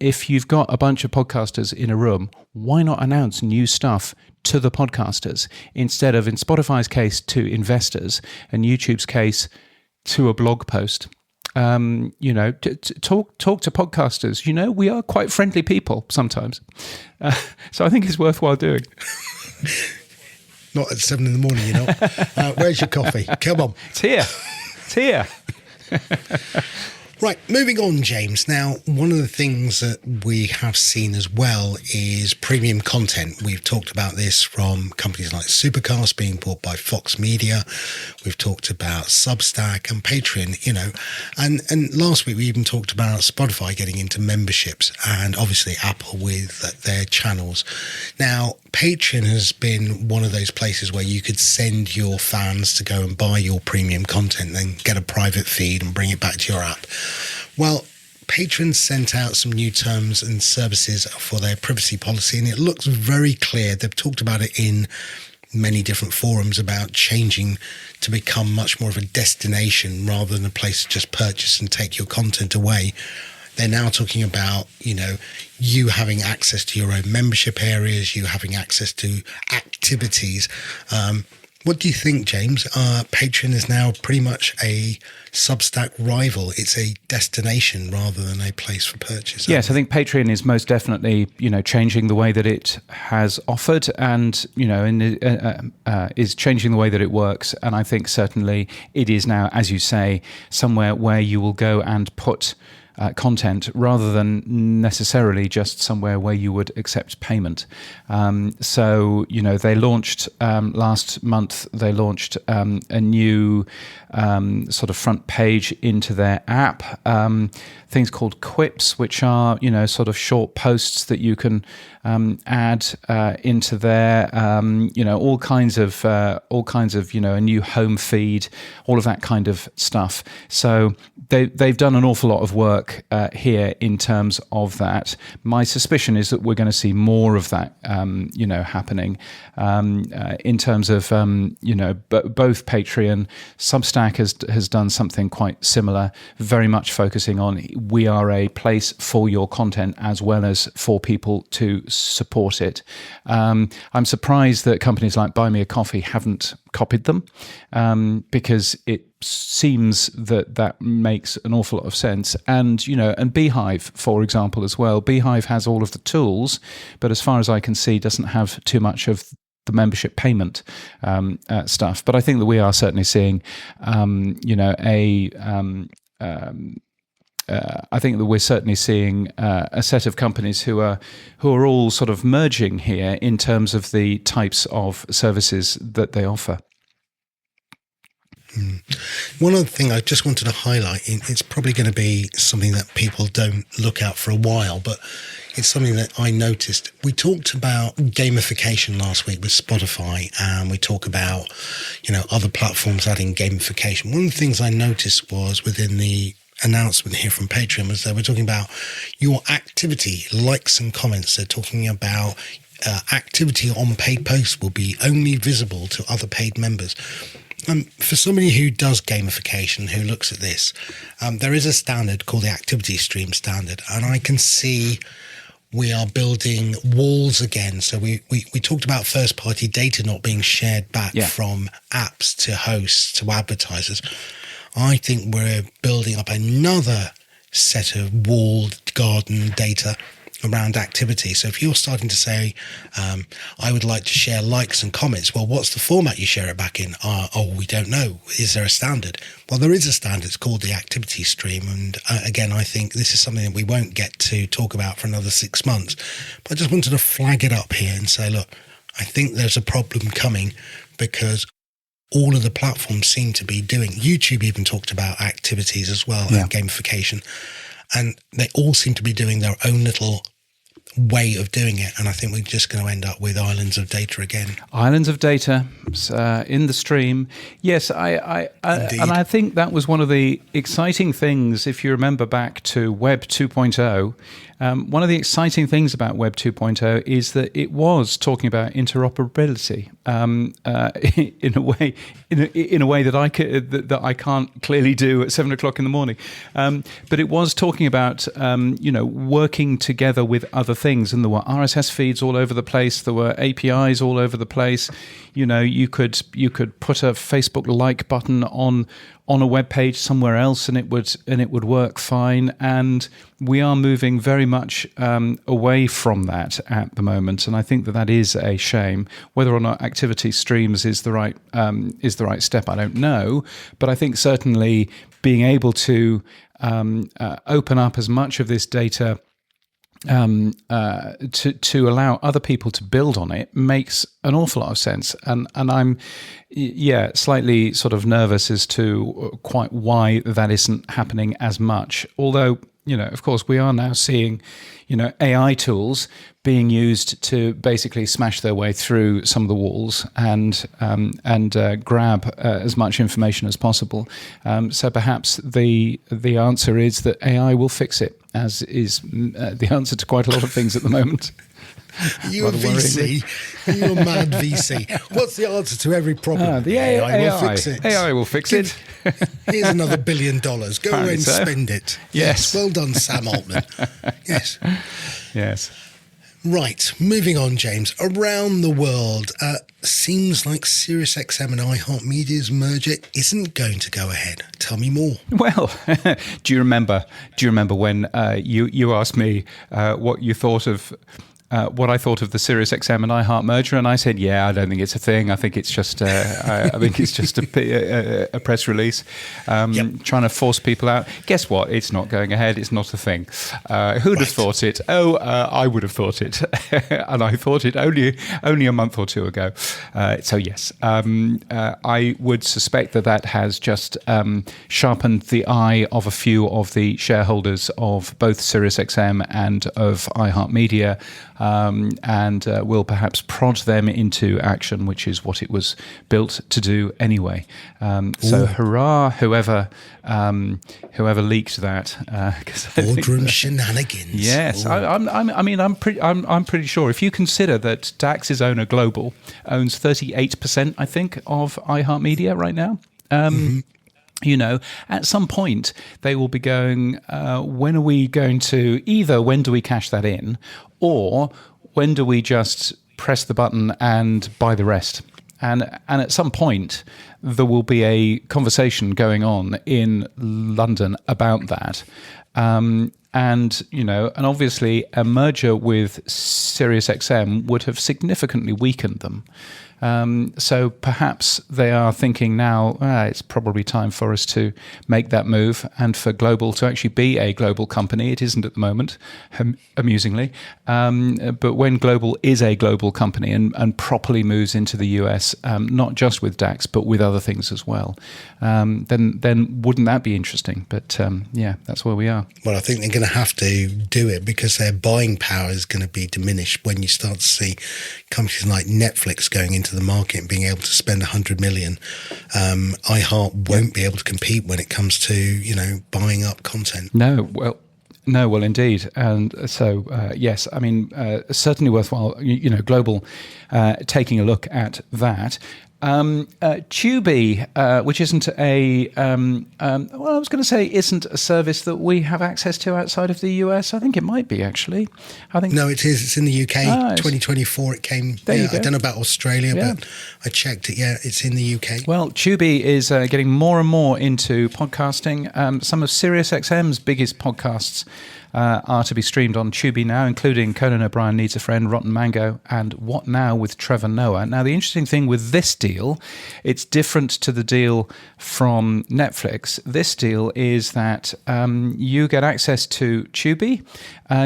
If you've got a bunch of podcasters in a room, why not announce new stuff to the podcasters instead of, in Spotify's case, to investors, and YouTube's case, to a blog post? Talk to podcasters. We are quite friendly people sometimes, so I think it's worthwhile doing. Not at 7 a.m, where's your coffee? Come on, it's here. Right, moving on, James. Now, one of the things that we have seen as well is premium content. We've talked about this from companies like Supercast being bought by Fox Media. We've talked about Substack and Patreon, and last week we even talked about Spotify getting into memberships, and obviously Apple with their channels. Now, Patreon has been one of those places where you could send your fans to go and buy your premium content, then get a private feed and bring it back to your app. Well, Patreon sent out some new terms and services for their privacy policy, and it looks very clear. They've talked about it in many different forums about changing to become much more of a destination rather than a place to just purchase and take your content away. They're now talking about, you having access to your own membership areas, you having access to activities. What do you think, James? Patreon is now pretty much a Substack rival. It's a destination rather than a place for purchase. Yes, I think Patreon is most definitely, changing the way that it has offered, and is changing the way that it works. And I think certainly it is now, as you say, somewhere where you will go and put content rather than necessarily just somewhere where you would accept payment. They launched last month, they launched a new sort of front page into their app, things called quips, which are, sort of short posts that you can add into there, all kinds of, a new home feed, all of that kind of stuff. So they've done an awful lot of work here in terms of that. My suspicion is that we're going to see more of that, happening in terms of, both Patreon. Substack has done something quite similar, very much focusing on we are a place for your content as well as for people to support it. I'm surprised that companies like Buy Me a Coffee haven't copied them, because it seems that makes an awful lot of sense. And, and Beehive, for example, as well. Beehive has all of the tools, but as far as I can see, doesn't have too much of the membership payment stuff. But I think that we are certainly seeing, I think that we're certainly seeing a set of companies who are all sort of merging here in terms of the types of services that they offer. One other thing I just wanted to highlight, it's probably going to be something that people don't look at for a while, but it's something that I noticed. We talked about gamification last week with Spotify, and we talk about, other platforms adding gamification. One of the things I noticed was within the announcement here from Patreon was that we're talking about your activity, likes and comments. They're talking about activity on paid posts will be only visible to other paid members. For somebody who does gamification, who looks at this, there is a standard called the activity stream standard, and I can see we are building walls again. So we talked about first-party data not being shared back from apps to hosts to advertisers. I think we're building up another set of walled garden data around activity. So if you're starting to say, I would like to share likes and comments, well, what's the format you share it back in? We don't know. Is there a standard? Well, there is a standard. It's called the activity stream. And again, I think this is something that we won't get to talk about for another 6 months. But I just wanted to flag it up here and say, look, I think there's a problem coming, because all of the platforms seem to be doing. YouTube even talked about activities as well, and gamification. And they all seem to be doing their own little way of doing it. And I think we're just going to end up with islands of data again. Islands of data in the stream. Yes, and I think that was one of the exciting things, if you remember back to Web 2.0. One of the exciting things about Web 2.0 is that it was talking about interoperability in a way that I can't clearly do at 7 o'clock in the morning. But it was talking about working together with other things, and there were RSS feeds all over the place. There were APIs all over the place. You could put a Facebook like button on a web page somewhere else, and it would work fine. And we are moving very much away from that at the moment, and I think that is a shame. Whether or not activity streams is the right step, I don't know. But I think certainly being able to open up as much of this data to allow other people to build on it makes an awful lot of sense, and I'm slightly sort of nervous as to quite why that isn't happening as much. Although of course, we are now seeing AI tools being used to basically smash their way through some of the walls and grab as much information as possible. So perhaps the answer is that AI will fix it, as is the answer to quite a lot of things at the moment. You're a VC. You're a mad VC. What's the answer to every problem? The AI will fix it. AI will fix it. Here's another $1 billion. Go away and spend it. Yes. Well done, Sam Altman. Yes. Yes. Right. Moving on, James. Around the world, seems like SiriusXM and iHeartMedia's merger isn't going to go ahead. Tell me more. Well, do you remember when you asked me what you thought of what I thought of the SiriusXM and iHeart merger, and I said, "Yeah, I don't think it's a thing. I think it's just, I think it's just a press release, trying to force people out." Guess what? It's not going ahead. It's not a thing. Who'd have thought it? Oh, I would have thought it, and I thought it only a month or two ago. So yes, I would suspect that has just sharpened the eye of a few of the shareholders of both SiriusXM and of iHeartMedia. And will perhaps prod them into action, which is what it was built to do anyway. So hurrah, whoever leaked that. Boardroom shenanigans. Yes, I'm pretty sure. If you consider that DAX's owner Global owns 38%, I think, of iHeartMedia right now. At some point they will be going, when are we going to, either when do we cash that in, or when do we just press the button and buy the rest? and at some point there will be a conversation going on in London about that. And obviously a merger with SiriusXM would have significantly weakened them. So perhaps they are thinking now, it's probably time for us to make that move and for Global to actually be a global company. It isn't at the moment, amusingly. But when Global is a global company and properly moves into the US, not just with DAX, but with other things as well, then wouldn't that be interesting? But that's where we are. Well, I think they're going to have to do it because their buying power is going to be diminished when you start to see companies like Netflix going into the market and being able to spend 100 million. iHeart won't be able to compete when it comes to buying up content. No, well, indeed, and so yes, I mean certainly worthwhile. Global taking a look at that. Tubi, which isn't I was going to say isn't a service that we have access to outside of the US. I think it might be actually. No, it is. It's in the UK. 2024 it came. There you go. I don't know about Australia, but I checked it. Yeah, it's in the UK. Well, Tubi is getting more and more into podcasting. Some of SiriusXM's biggest podcasts are to be streamed on Tubi now, including Conan O'Brien Needs a Friend, Rotten Mango, and What Now with Trevor Noah. Now, the interesting thing with this deal, it's different to the deal from Netflix. This deal is that you get access to Tubi.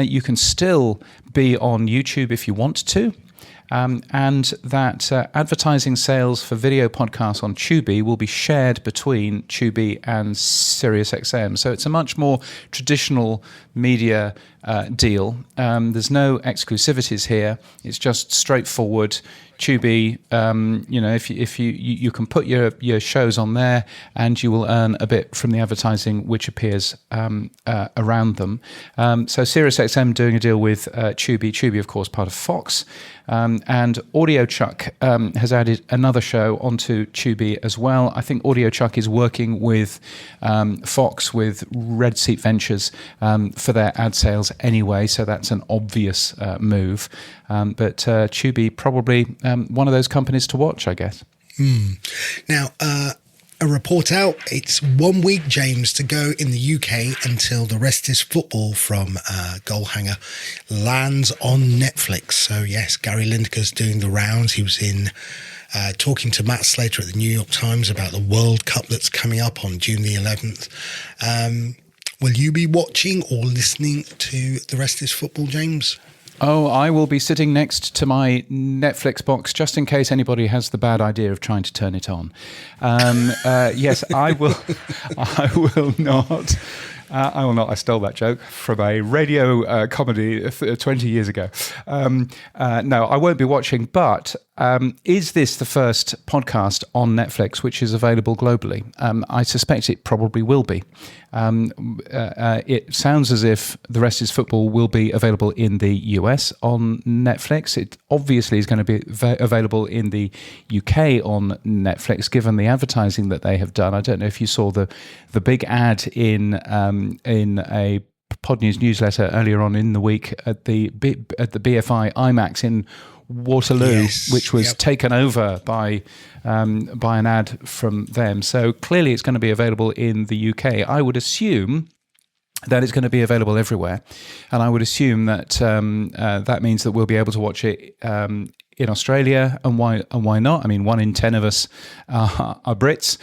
You can still be on YouTube if you want to. And that advertising sales for video podcasts on Tubi will be shared between Tubi and SiriusXM. So it's a much more traditional media deal. There's no exclusivities here. It's just straightforward. Tubi, if you can put your shows on there, and you will earn a bit from the advertising which appears around them. So SiriusXM doing a deal with Tubi. Tubi, of course, part of Fox, and AudioChuck has added another show onto Tubi as well. I think AudioChuck is working with Fox, with Red Seat Ventures for their ad sales anyway, so that's an obvious move. But Tubi probably one of those companies to watch, I guess. Now, a report out. It's 1 week, James, to go in the UK until The Rest Is Football from Goalhanger lands on Netflix. So, yes, Gary Lineker's doing the rounds. He was in talking to Matt Slater at the New York Times about the World Cup that's coming up on June the 11th. Will you be watching or listening to The Rest Is Football, James? Oh, I will be sitting next to my Netflix box just in case anybody has the bad idea of trying to turn it on. Yes, I will. I will not. I will not. I stole that joke from a radio comedy 20 years ago. No, I won't be watching. But is this the first podcast on Netflix which is available globally? I suspect it probably will be. It sounds as if The Rest Is Football will be available in the US on Netflix. It obviously is going to be available in the UK on Netflix, given the advertising that they have done. I don't know if you saw the big ad in a Pod News newsletter earlier on in the week at the BFI IMAX in Waterloo, which was taken over by an ad from them. So clearly it's going to be available in the UK. I would assume that it's going to be available everywhere, and I would assume that that means that we'll be able to watch it in Australia. And why not? I mean, 1 in 10 of us are Brits,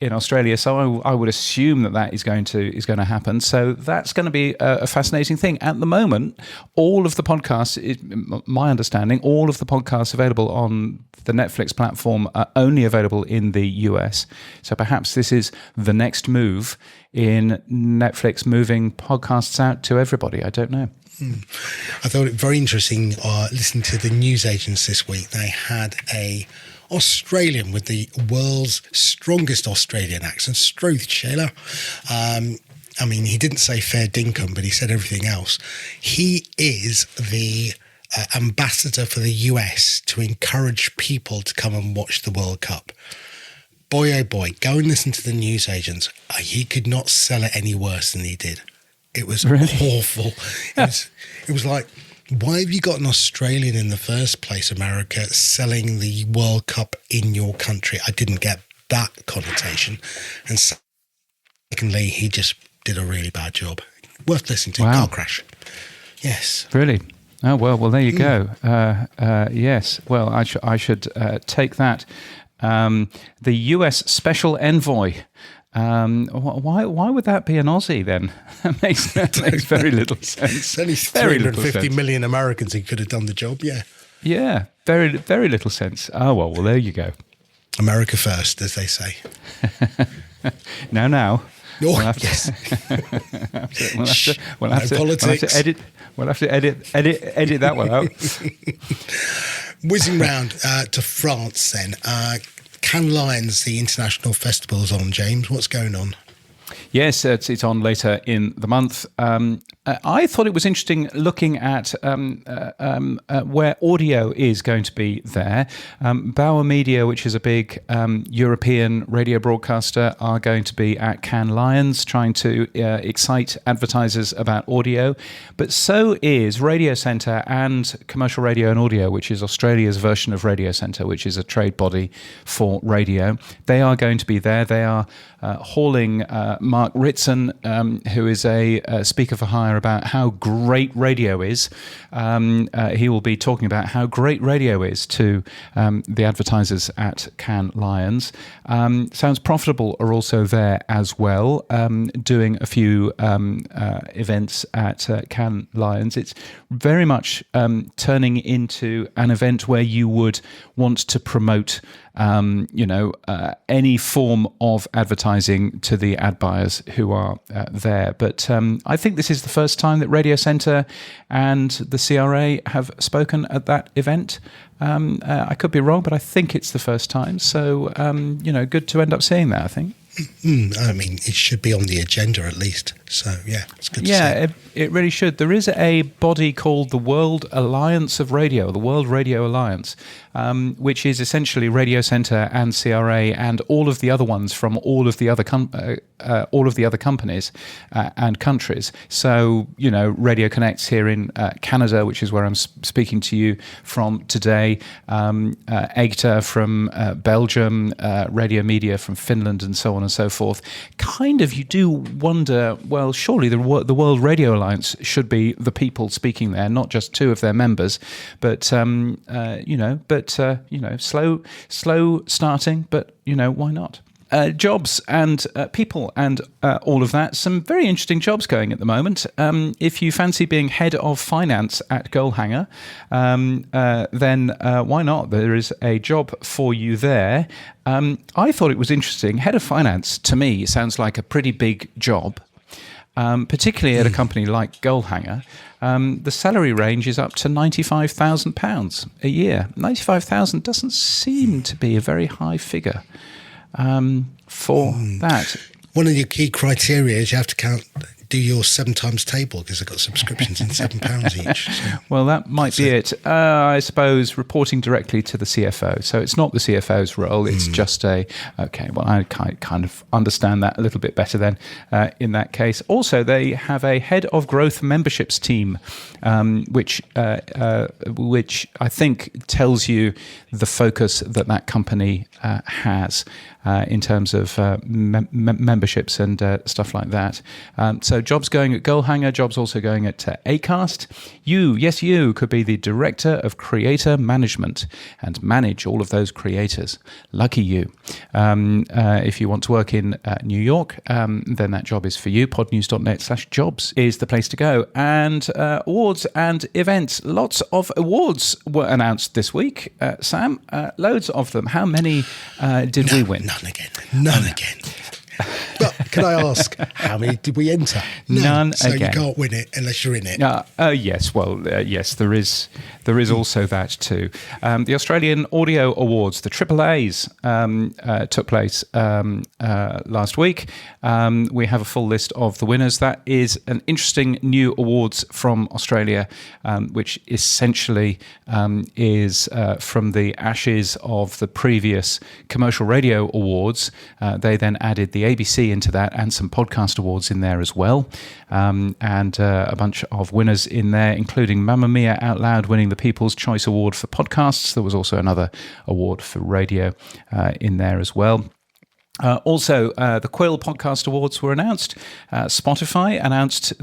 in Australia, so I would assume that is going to happen. So that's going to be a fascinating thing. At the moment, all of the podcasts, my understanding, all of the podcasts available on the Netflix platform are only available in the US. So perhaps this is the next move in Netflix moving podcasts out to everybody. I don't know. I thought it very interesting listening to the news agents this week. They had a Australian with the world's strongest Australian accent, Struth Shaler. I mean, he didn't say fair dinkum, but he said everything else. He is the ambassador for the US to encourage people to come and watch the World Cup. Boy, oh boy, go and listen to the news agents. He could not sell it any worse than he did. It was awful. It was like Why have you got an Australian in the first place, America, selling the World Cup in your country? I didn't get that connotation. And secondly, he just did a really bad job. Worth listening to. Wow. Car crash. Yes. Really? Oh, well, there you go. Yes. Well, I should take that. The US Special Envoy. Why would that be an Aussie then? That makes very little sense. There's only 350 million Americans who could have done the job, yeah. Yeah, very, very little sense. Oh, well, there you go. America first, as they say. Now. Oh, we'll have to, yes. we'll have to edit. We'll have to edit that one out. Whizzing round to France then. Cannes Lions, the international festival's on, James. What's going on? Yes, it's on later in the month. I thought it was interesting looking at where audio is going to be there. Bauer Media, which is a big European radio broadcaster, are going to be at Cannes Lions trying to excite advertisers about audio. But so is Radio Centre and Commercial Radio and Audio, which is Australia's version of Radio Centre, which is a trade body for radio. They are going to be there. They are hauling Mark Ritson, who is a speaker for hire, about how great radio is. He will be talking about how great radio is to the advertisers at Cannes Lions. Sounds Profitable are also there as well, doing a few events at Cannes Lions. It's very much turning into an event where you would want to promote any form of advertising to the ad buyers who are there. But I think this is the first time that Radio Centre and the CRA have spoken at that event. I could be wrong, but I think it's the first time. So, good to end up seeing that, I think. I mean, it should be on the agenda at least. So, yeah, it's good to see. Yeah, it really should. There is a body called the World Alliance of Radio, the World Radio Alliance, which is essentially Radio Centre and CRA and all of the other ones from all of the other companies and countries. So, Radio Connect's here in Canada, which is where I'm speaking to you from today. EGTA from Belgium, Radio Media from Finland, and so on and so forth. Kind of, you do wonder, well, surely the World Radio Alliance should be the people speaking there, not just two of their members. But slow starting. But why not? Jobs and people and all of that. Some very interesting jobs going at the moment. If you fancy being head of finance at Goalhanger, then why not? There is a job for you there. I thought it was interesting. Head of finance, to me, sounds like a pretty big job. Particularly at a company like Goalhanger. The salary range is up to £95,000 a year. 95,000 doesn't seem to be a very high figure for that. One of your key criteria is you have to do your 7 times table, because they've got subscriptions in £7 each. So. Well, that might be it. I suppose reporting directly to the CFO. So it's not the CFO's role. It's just I kind of understand that a little bit better then in that case. Also, they have a head of growth memberships team, which I think tells you the focus that company has in terms of memberships and stuff like that. So jobs going at Goalhanger, jobs also going at Acast. You could be the Director of Creator Management and manage all of those creators. Lucky you. If you want to work in New York, then that job is for you. podnews.net/jobs is the place to go. And awards and events. Lots of awards were announced this week, Sam. Loads of them. How many did we win? None again. But can I ask, how many did we enter? None so again. You can't win it unless you're in it. Yes. Well, yes, there is also that too. The Australian Audio Awards, the AAAs, took place last week. We have a full list of the winners. That is an interesting new awards from Australia, which essentially is from the ashes of the previous Commercial Radio Awards. They then added the ABC into that. that, and some podcast awards in there as well, and a bunch of winners in there, including Mamma Mia Out Loud winning the People's Choice Award for podcasts. There was also another award for radio in there as well. Also, the Quill Podcast Awards were announced. Spotify announced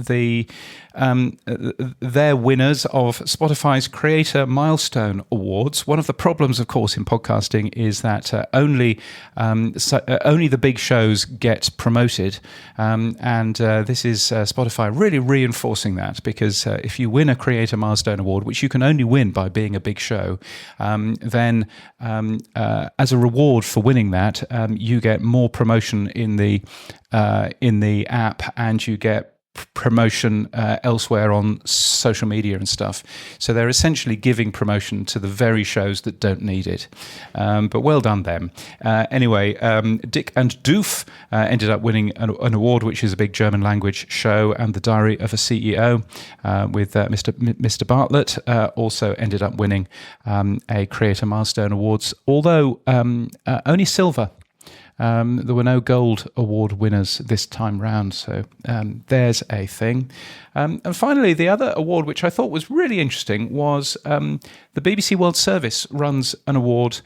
their winners of Spotify's Creator Milestone Awards. One of the problems, of course, in podcasting is that only the big shows get promoted, and this is Spotify really reinforcing that, because if you win a Creator Milestone Award, which you can only win by being a big show, then as a reward for winning that, you get more promotion in the app, and you get promotion elsewhere on social media and stuff. So they're essentially giving promotion to the very shows that don't need it. But well done them. Anyway, Dick and Doof ended up winning an award, which is a big German language show, and The Diary of a CEO with Mr. Bartlett also ended up winning a Creator Milestone Awards, although only silver. There were no gold award winners this time round, so there's a thing. And finally, the other award, which I thought was really interesting, was the BBC World Service runs an award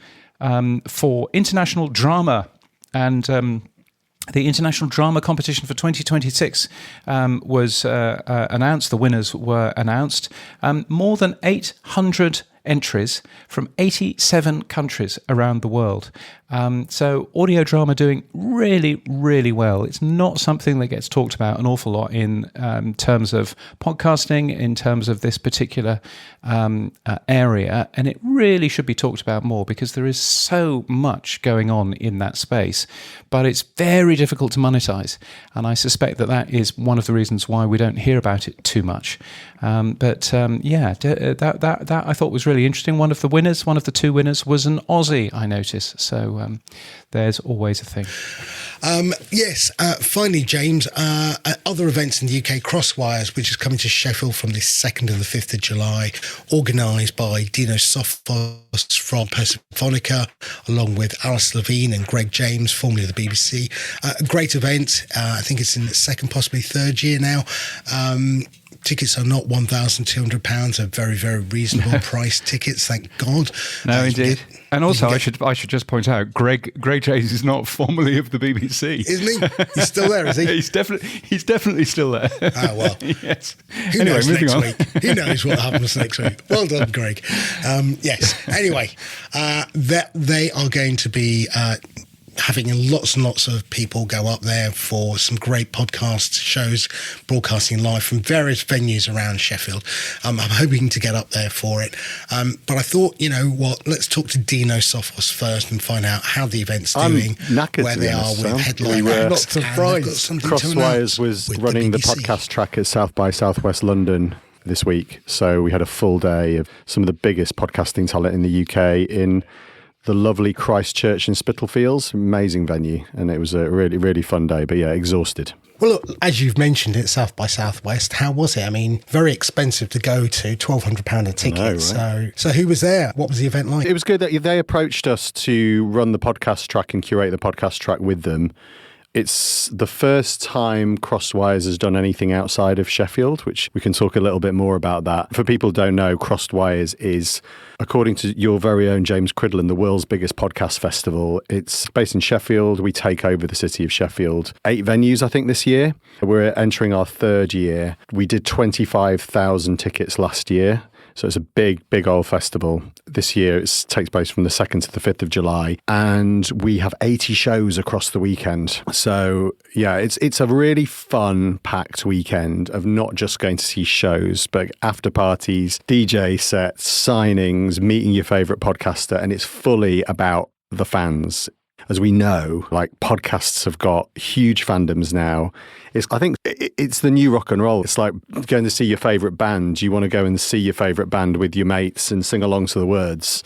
for international drama, and the International Drama Competition for 2026 was announced. The winners were announced. More than 800 entries from 87 countries around the world. So audio drama doing really, really well. It's not something that gets talked about an awful lot in terms of podcasting, in terms of this particular area, and it really should be talked about more, because there is so much going on in that space, but it's very difficult to monetize, and I suspect that is one of the reasons why we don't hear about it too much. That I thought was really interesting. One of the two winners was an Aussie, I notice. So there's always a thing. Yes. Finally, James, other events in the UK, Crosswires, which is coming to Sheffield from the 2nd to the 5th of July, organised by Dino Sofos from Persephonica, along with Alice Levine and Greg James, formerly of the BBC. A great event. I think it's in its second, possibly third year now. Tickets are not £1,200. Are very, very reasonable price tickets, thank God. No, indeed. And also, I should just point out, Greg James is not formerly of the BBC, isn't he? He's still there, is he? He's definitely still there. Ah, well. Yes. Who knows next week? Who knows what happens next week? Well done, Greg. Yes. Anyway, they are going to be having lots and lots of people go up there for some great podcast shows, broadcasting live from various venues around Sheffield. I'm hoping to get up there for it. But I thought, you know what, let's talk to Dino Sofos first and find out how the event's doing, where they are with headline. I'm not surprised. Crosswires was running the podcast track at South by Southwest London this week. So we had a full day of some of the biggest podcasting talent in the UK in the lovely Christchurch in Spitalfields. Amazing venue, and it was a really, really fun day, but yeah, exhausted. Well, look, as you've mentioned it, South by Southwest, how was it? I mean, very expensive to go to, £1,200 a ticket. I know, right? So who was there? What was the event like? It was good that they approached us to run the podcast track and curate the podcast track with them. It's the first time Crosswires has done anything outside of Sheffield, which we can talk a little bit more about that. For people who don't know, Crosswires is, according to your very own James Cridland, the world's biggest podcast festival. It's based in Sheffield. We take over the city of Sheffield. 8 venues, I think, this year. We're entering our 3rd year. We did 25,000 tickets last year. So it's a big, big old festival. This year it takes place from the 2nd to the 5th of July. And we have 80 shows across the weekend. So yeah, it's a really fun, packed weekend of not just going to see shows, but after parties, DJ sets, signings, meeting your favourite podcaster. And it's fully about the fans. As we know, like, podcasts have got huge fandoms now. I think it's the new rock and roll. It's like going to see your favourite band. You want to go and see your favourite band with your mates and sing along to the words.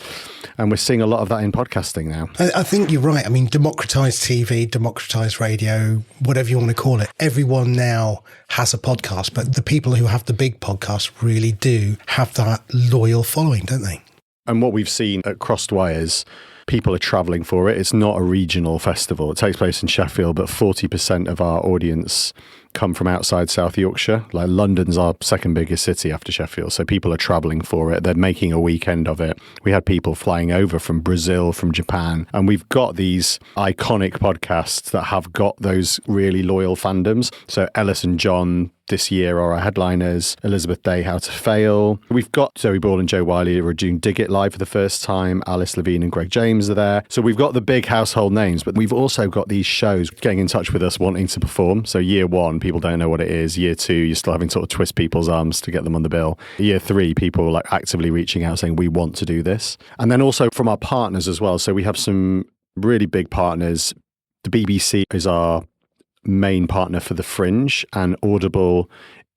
And we're seeing a lot of that in podcasting now. I think you're right. I mean, democratised TV, democratised radio, whatever you want to call it. Everyone now has a podcast, but the people who have the big podcasts really do have that loyal following, don't they? And what we've seen at Crosswires, people are travelling for it. It's not a regional festival. It takes place in Sheffield, but 40% of our audience come from outside South Yorkshire. Like London's our second biggest city after Sheffield. So people are travelling for it. They're making a weekend of it. We had people flying over from Brazil, from Japan. And we've got these iconic podcasts that have got those really loyal fandoms. So Ellis and John this year are our headliners. Elizabeth Day, How to Fail. We've got Zoe Ball and Joe Wiley who are doing Dig It live for the first time. Alice Levine and Greg James are there. So we've got the big household names, but we've also got these shows getting in touch with us wanting to perform. So year one, people don't know what it is. Year two, you're still having to sort of twist people's arms to get them on the bill. Year three, people are like actively reaching out saying, we want to do this. And then also from our partners as well. So we have some really big partners. The BBC is our main partner for the Fringe, and Audible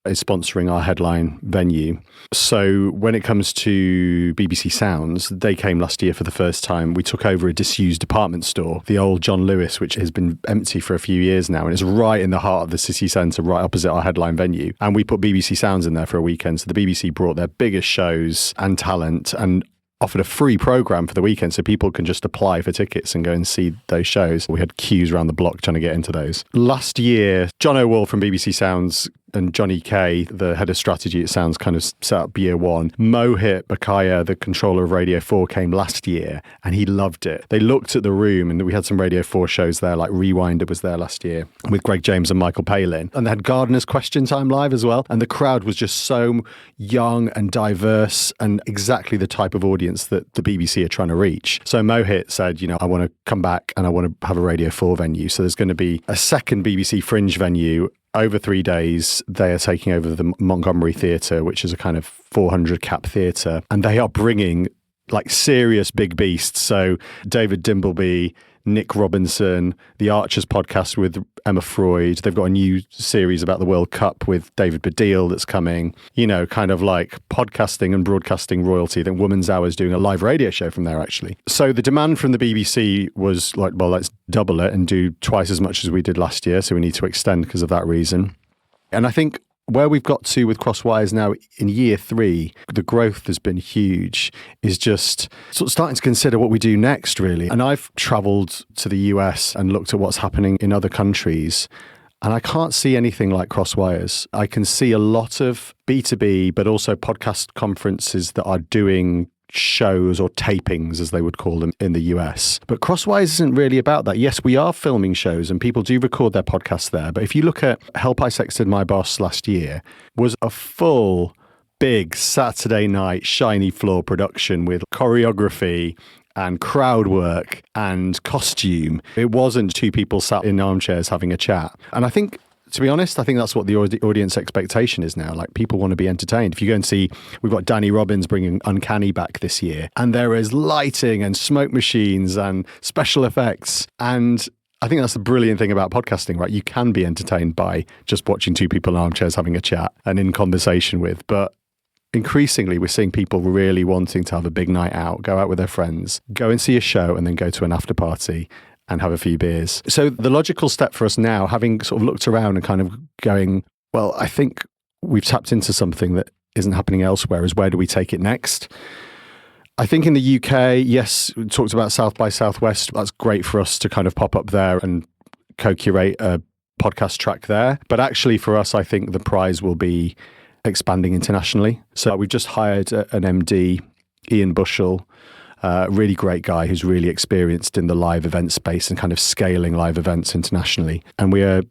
is sponsoring our headline venue. So when it comes to BBC Sounds, they came last year for the first time. We took over a disused department store, the old John Lewis, which has been empty for a few years now, and it's right in the heart of the city centre, right opposite our headline venue. And we put BBC Sounds in there for a weekend. So the BBC brought their biggest shows and talent and offered a free programme for the weekend, so people can just apply for tickets and go and see those shows. We had queues around the block trying to get into those. Last year, John O'Wall from BBC Sounds and Johnny Kay, the head of strategy at Sounds, kind of set up year one. Mohit Bakaya, the controller of Radio 4, came last year and he loved it. They looked at the room and we had some Radio 4 shows there, like Rewinder was there last year with Greg James and Michael Palin. And they had Gardener's Question Time live as well. And the crowd was just so young and diverse and exactly the type of audience that the BBC are trying to reach. So Mohit said, you know, I want to come back and I want to have a Radio 4 venue. So there's going to be a second BBC Fringe venue. Over 3 days, they are taking over the Montgomery Theatre, which is a kind of 400 cap theatre. And they are bringing like serious big beasts. So David Dimbleby, Nick Robinson, the Archers podcast with Emma Freud. They've got a new series about the World Cup with David Baddiel that's coming. You know, kind of like podcasting and broadcasting royalty. I think Woman's Hour is doing a live radio show from there, actually. So the demand from the BBC was like, well, let's double it and do twice as much as we did last year. So we need to extend because of that reason. And I think where we've got to with Crosswires now in year 3, the growth has been huge, is just sort of starting to consider what we do next, really. And I've travelled to the US and looked at what's happening in other countries, and I can't see anything like Crosswires. I can see a lot of B2B, but also podcast conferences that are doing shows or tapings, as they would call them in the US. But Crosswise isn't really about that. Yes, we are filming shows and people do record their podcasts there. But if you look at Help I Sexted My Boss last year, was a full, big Saturday night shiny floor production with choreography and crowd work and costume. It wasn't two people sat in armchairs having a chat. And I think, to be honest, I think that's what the audience expectation is now. Like, people want to be entertained. If you go and see, we've got Danny Robbins bringing Uncanny back this year, and there is lighting and smoke machines and special effects. And I think that's the brilliant thing about podcasting, right? You can be entertained by just watching two people in armchairs having a chat and in conversation with. But increasingly, we're seeing people really wanting to have a big night out, go out with their friends, go and see a show, and then go to an after party and have a few beers. So the logical step for us now, having sort of looked around and kind of going, well, I think we've tapped into something that isn't happening elsewhere, is where do we take it next? I think in the UK, yes, we talked about South by Southwest. That's great for us to kind of pop up there and co-curate a podcast track there. But actually for us, I think the prize will be expanding internationally. So we've just hired an MD, Ian Bushell, really great guy who's really experienced in the live event space and kind of scaling live events internationally. And we are,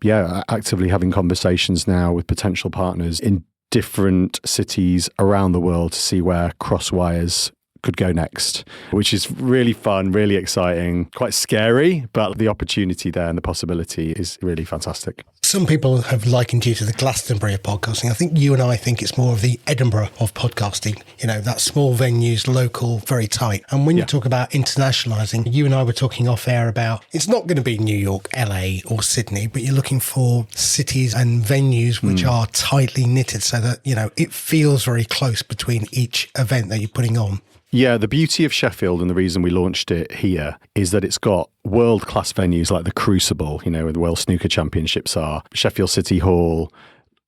actively having conversations now with potential partners in different cities around the world to see where Crosswires could go next, which is really fun, really exciting, quite scary, but the opportunity there and the possibility is really fantastic. Some people have likened you to the Glastonbury of podcasting. I think you and I think it's more of the Edinburgh of podcasting, you know, that small venues, local, very tight. And when you talk about internationalizing, you and I were talking off air about, it's not going to be New York, LA or Sydney, but you're looking for cities and venues which are tightly knitted so that, you know, it feels very close between each event that you're putting on. Yeah, the beauty of Sheffield and the reason we launched it here is that it's got world-class venues like the Crucible, you know, where the World Snooker Championships are, Sheffield City Hall,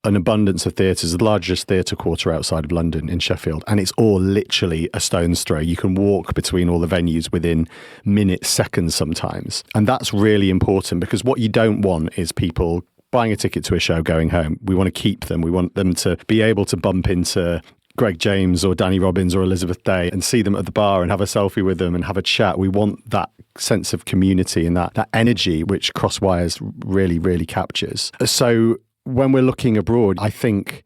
an abundance of theatres, the largest theatre quarter outside of London in Sheffield, and it's all literally a stone's throw. You can walk between all the venues within minutes, seconds sometimes. And that's really important, because what you don't want is people buying a ticket to a show, going home. We want to keep them. We want them to be able to bump into Greg James or Danny Robbins or Elizabeth Day and see them at the bar and have a selfie with them and have a chat. We want that sense of community and that energy, which Crosswires really, really captures. So when we're looking abroad, I think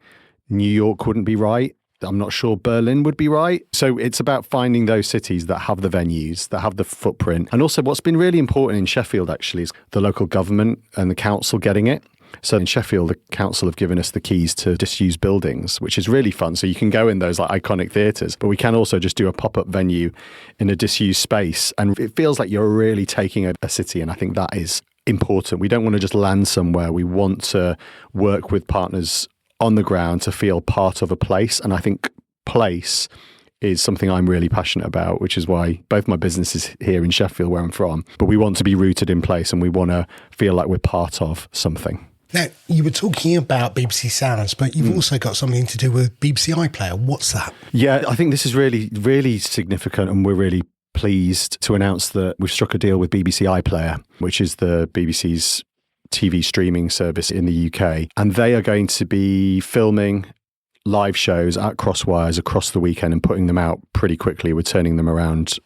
New York wouldn't be right. I'm not sure Berlin would be right. So it's about finding those cities that have the venues, that have the footprint. And also what's been really important in Sheffield actually is the local government and the council getting it. So in Sheffield, the council have given us the keys to disused buildings, which is really fun. So you can go in those like iconic theatres, but we can also just do a pop-up venue in a disused space. And it feels like you're really taking a city. And I think that is important. We don't want to just land somewhere. We want to work with partners on the ground to feel part of a place. And I think place is something I'm really passionate about, which is why both my businesses here in Sheffield, where I'm from, but we want to be rooted in place and we want to feel like we're part of something. Now, you were talking about BBC Sounds, but you've also got something to do with BBC iPlayer. What's that? Yeah, I think this is really, really significant, and we're really pleased to announce that we've struck a deal with BBC iPlayer, which is the BBC's TV streaming service in the UK. And they are going to be filming live shows at Crosswires across the weekend and putting them out pretty quickly. We're turning them around.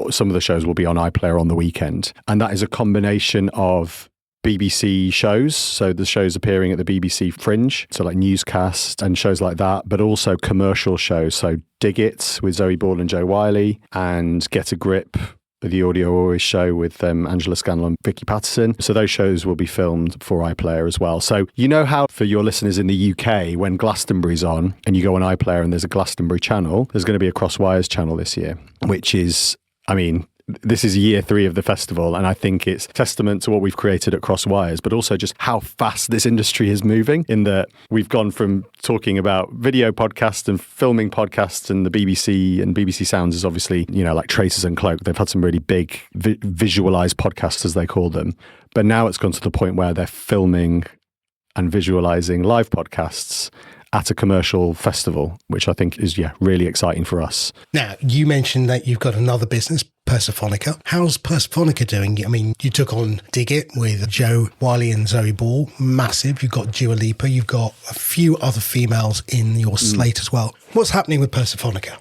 Some of the shows will be on iPlayer on the weekend. And that is a combination of BBC shows, so the shows appearing at the BBC Fringe, so like newscasts and shows like that, but also commercial shows, so Dig It with Zoe Ball and Joe Wiley, and Get a Grip, the Audio Always show with Angela Scannell and Vicky Patterson. So those shows will be filmed for iPlayer as well. So you know how for your listeners in the UK, when Glastonbury's on and you go on iPlayer and there's a Glastonbury channel, there's going to be a Crosswires channel this year, which is, I mean, this is year 3 of the festival, and I think it's testament to what we've created at Crosswires, but also just how fast this industry is moving, in that we've gone from talking about video podcasts and filming podcasts, and the BBC and BBC Sounds is obviously, you know, like Traces and Cloak. They've had some really big visualized podcasts, as they call them. But now it's gone to the point where they're filming and visualizing live podcasts at a commercial festival, which I think is, really exciting for us. Now, you mentioned that you've got another business, Persephonica. How's Persephonica doing? I mean, you took on Dig It with Joe Wiley and Zoe Ball, massive. You've got Dua Lipa. You've got a few other females in your slate as well. What's happening with Persephonica?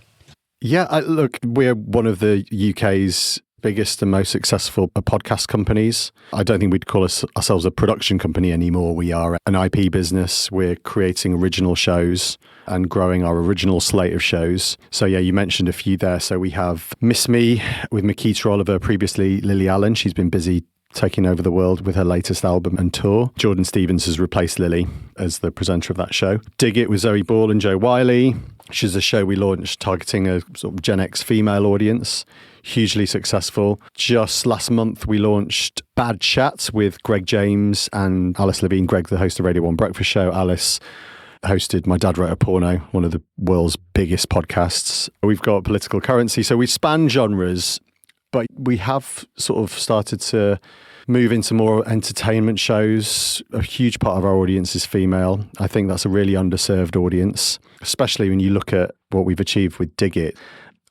Yeah, look, we're one of the UK's biggest and most successful podcast companies. I don't think we'd call ourselves a production company anymore. We are an IP business. We're creating original shows and growing our original slate of shows. So you mentioned a few there. So we have Miss Me with Makita Oliver, previously Lily Allen. She's been busy taking over the world with her latest album and tour. Jordan Stevens has replaced Lily as the presenter of that show. Dig It with Zoe Ball and Joe Wiley, which is a show we launched targeting a sort of Gen X female audience. Hugely successful. Just last month, we launched Bad Chat with Greg James and Alice Levine. Greg, the host of Radio 1 Breakfast Show. Alice hosted My Dad Wrote a Porno, one of the world's biggest podcasts. We've got Political Currency. So we span genres, but we have sort of started to move into more entertainment shows. A huge part of our audience is female. I think that's a really underserved audience, especially when you look at what we've achieved with Dig It.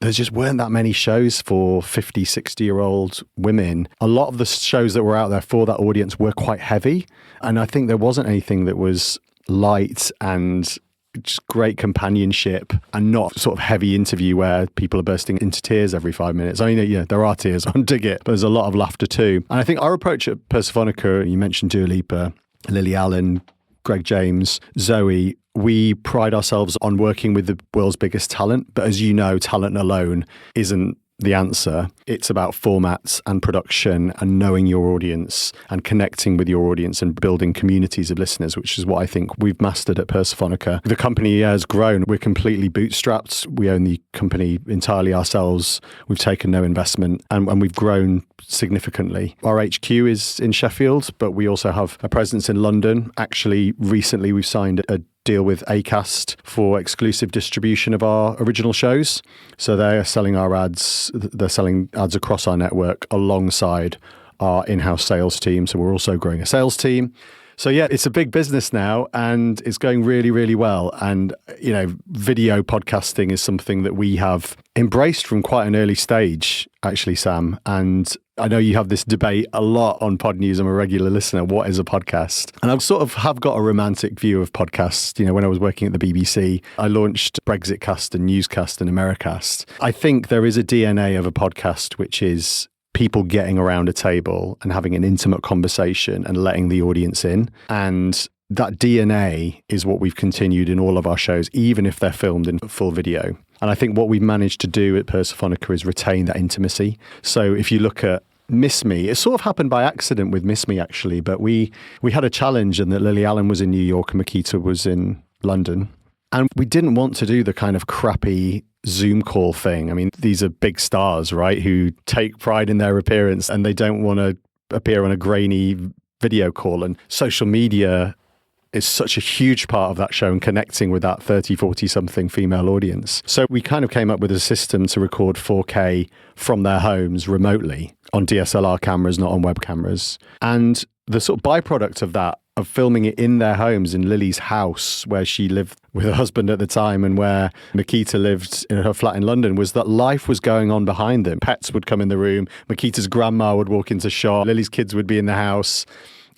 There just weren't that many shows for 50, 60-year-old women. A lot of the shows that were out there for that audience were quite heavy. And I think there wasn't anything that was light and just great companionship and not sort of heavy interview where people are bursting into tears every 5 minutes. I mean, there are tears on Dig It, but there's a lot of laughter too. And I think our approach at Persephonica, you mentioned Dua Lipa, Lily Allen, Greg James, Zoe, we pride ourselves on working with the world's biggest talent. But as you know, talent alone isn't the answer. It's about formats and production and knowing your audience and connecting with your audience and building communities of listeners, which is what I think we've mastered at Persephonica. The company has grown. We're completely bootstrapped. We own the company entirely ourselves. We've taken no investment and we've grown significantly. Our HQ is in Sheffield, but we also have a presence in London. Actually, recently we've signed a deal with Acast for exclusive distribution of our original shows. So they're selling our ads. They're selling ads across our network alongside our in-house sales team. So we're also growing a sales team. So yeah, it's a big business now and it's going really, really well. And, you know, video podcasting is something that we have embraced from quite an early stage, actually, Sam. And I know you have this debate a lot on Pod News. I'm a regular listener. What is a podcast? And I sort of have got a romantic view of podcasts. You know, when I was working at the BBC, I launched Brexitcast and Newscast and Americast. I think there is a DNA of a podcast, which is people getting around a table and having an intimate conversation and letting the audience in. And that DNA is what we've continued in all of our shows, even if they're filmed in full video. And I think what we've managed to do at Persephonica is retain that intimacy. So if you look at Miss Me, it sort of happened by accident with Miss Me, actually, but we had a challenge in that Lily Allen was in New York and Makita was in London. And we didn't want to do the kind of crappy Zoom call thing. I mean, these are big stars, right, who take pride in their appearance and they don't want to appear on a grainy video call. And social media is such a huge part of that show and connecting with that 30, 40 something female audience. So we kind of came up with a system to record 4K from their homes remotely on DSLR cameras, not on web cameras. And the sort of byproduct of that, of filming it in their homes, in Lily's house, where she lived with her husband at the time and where Makita lived in her flat in London, was that life was going on behind them. Pets would come in the room. Makita's grandma would walk into shop. Lily's kids would be in the house.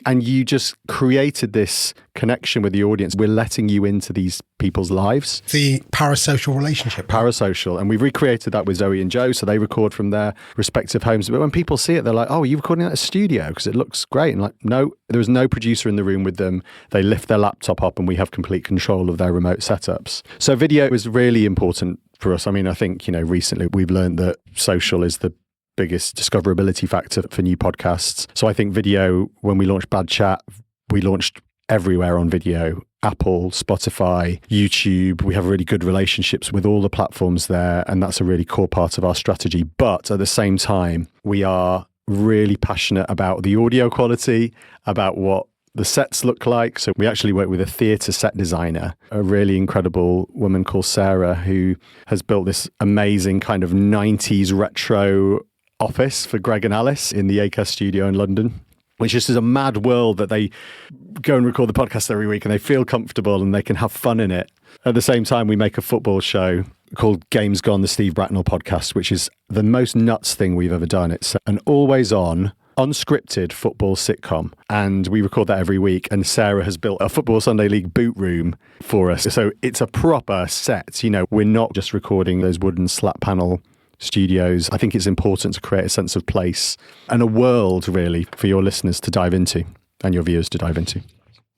And you just created this connection with the audience. We're letting you into these people's lives. The parasocial relationship. Parasocial. And we've recreated that with Zoe and Joe. So they record from their respective homes. But when people see it, they're like, oh, are you recording at a studio? Because it looks great. And like, no, there was no producer in the room with them. They lift their laptop up and we have complete control of their remote setups. So video is really important for us. I mean, I think, you know, recently we've learned that social is the biggest discoverability factor for new podcasts. So I think video, when we launched Bad Chat, we launched everywhere on video. Apple, Spotify, YouTube. We have really good relationships with all the platforms there. And that's a really core part of our strategy. But at the same time, we are really passionate about the audio quality, about what the sets look like. So we actually work with a theatre set designer, a really incredible woman called Sarah, who has built this amazing kind of 90s retro office for Greg and Alice in the Acast studio in London, which just is a mad world that they go and record the podcast every week and they feel comfortable and they can have fun in it. At the same time, we make a football show called Games Gone, the Steve Bracknell podcast, which is the most nuts thing we've ever done. It's an always on, unscripted football sitcom. And we record that every week. And Sarah has built a Football Sunday League boot room for us. So it's a proper set. You know, we're not just recording those wooden slat panel studios. I think it's important to create a sense of place and a world, really, for your listeners to dive into and your viewers to dive into.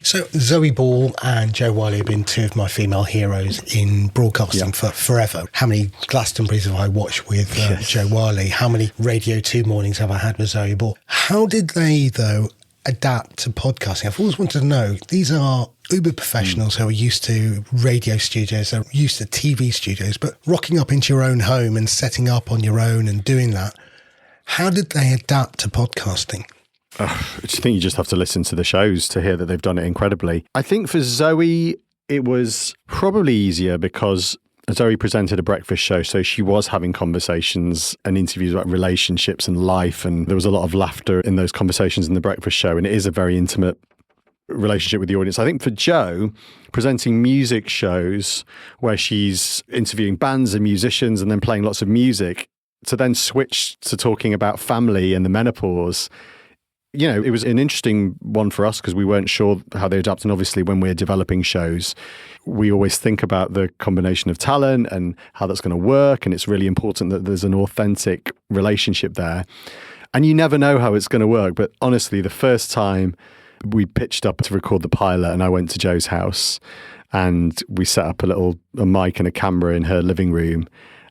So Zoe Ball and Jo Wiley have been two of my female heroes in broadcasting for forever. How many Glastonburys have I watched with Jo Wiley? How many Radio 2 mornings have I had with Zoe Ball? How did they, though, adapt to podcasting? I've always wanted to know. These are uber professionals who are used to radio studios, they're used to TV studios, but rocking up into your own home and setting up on your own and doing that. How did they adapt to podcasting? I think you just have to listen to the shows to hear that they've done it incredibly. I think for Zoe, it was probably easier because Zoe presented a breakfast show, so she was having conversations and interviews about relationships and life, and there was a lot of laughter in those conversations in the breakfast show, and it is a very intimate relationship with the audience. I think for Jo, presenting music shows where she's interviewing bands and musicians and then playing lots of music, to then switch to talking about family and the menopause, you know, it was an interesting one for us because we weren't sure how they adapt. And obviously when we're developing shows, we always think about the combination of talent and how that's going to work. And it's really important that there's an authentic relationship there. And you never know how it's going to work. But honestly, the first time we pitched up to record the pilot and I went to Jo's house and we set up a mic and a camera in her living room,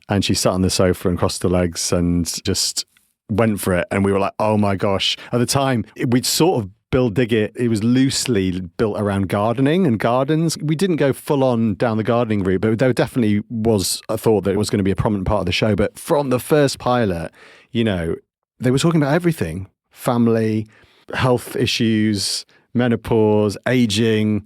and she sat on the sofa and crossed her legs and just went for it. And we were like, oh my gosh. At the time, we'd sort of Bill Diggett, it was loosely built around gardening and gardens. We didn't go full on down the gardening route, but there definitely was a thought that it was going to be a prominent part of the show. But from the first pilot, you know, they were talking about everything: family, health issues, menopause, aging.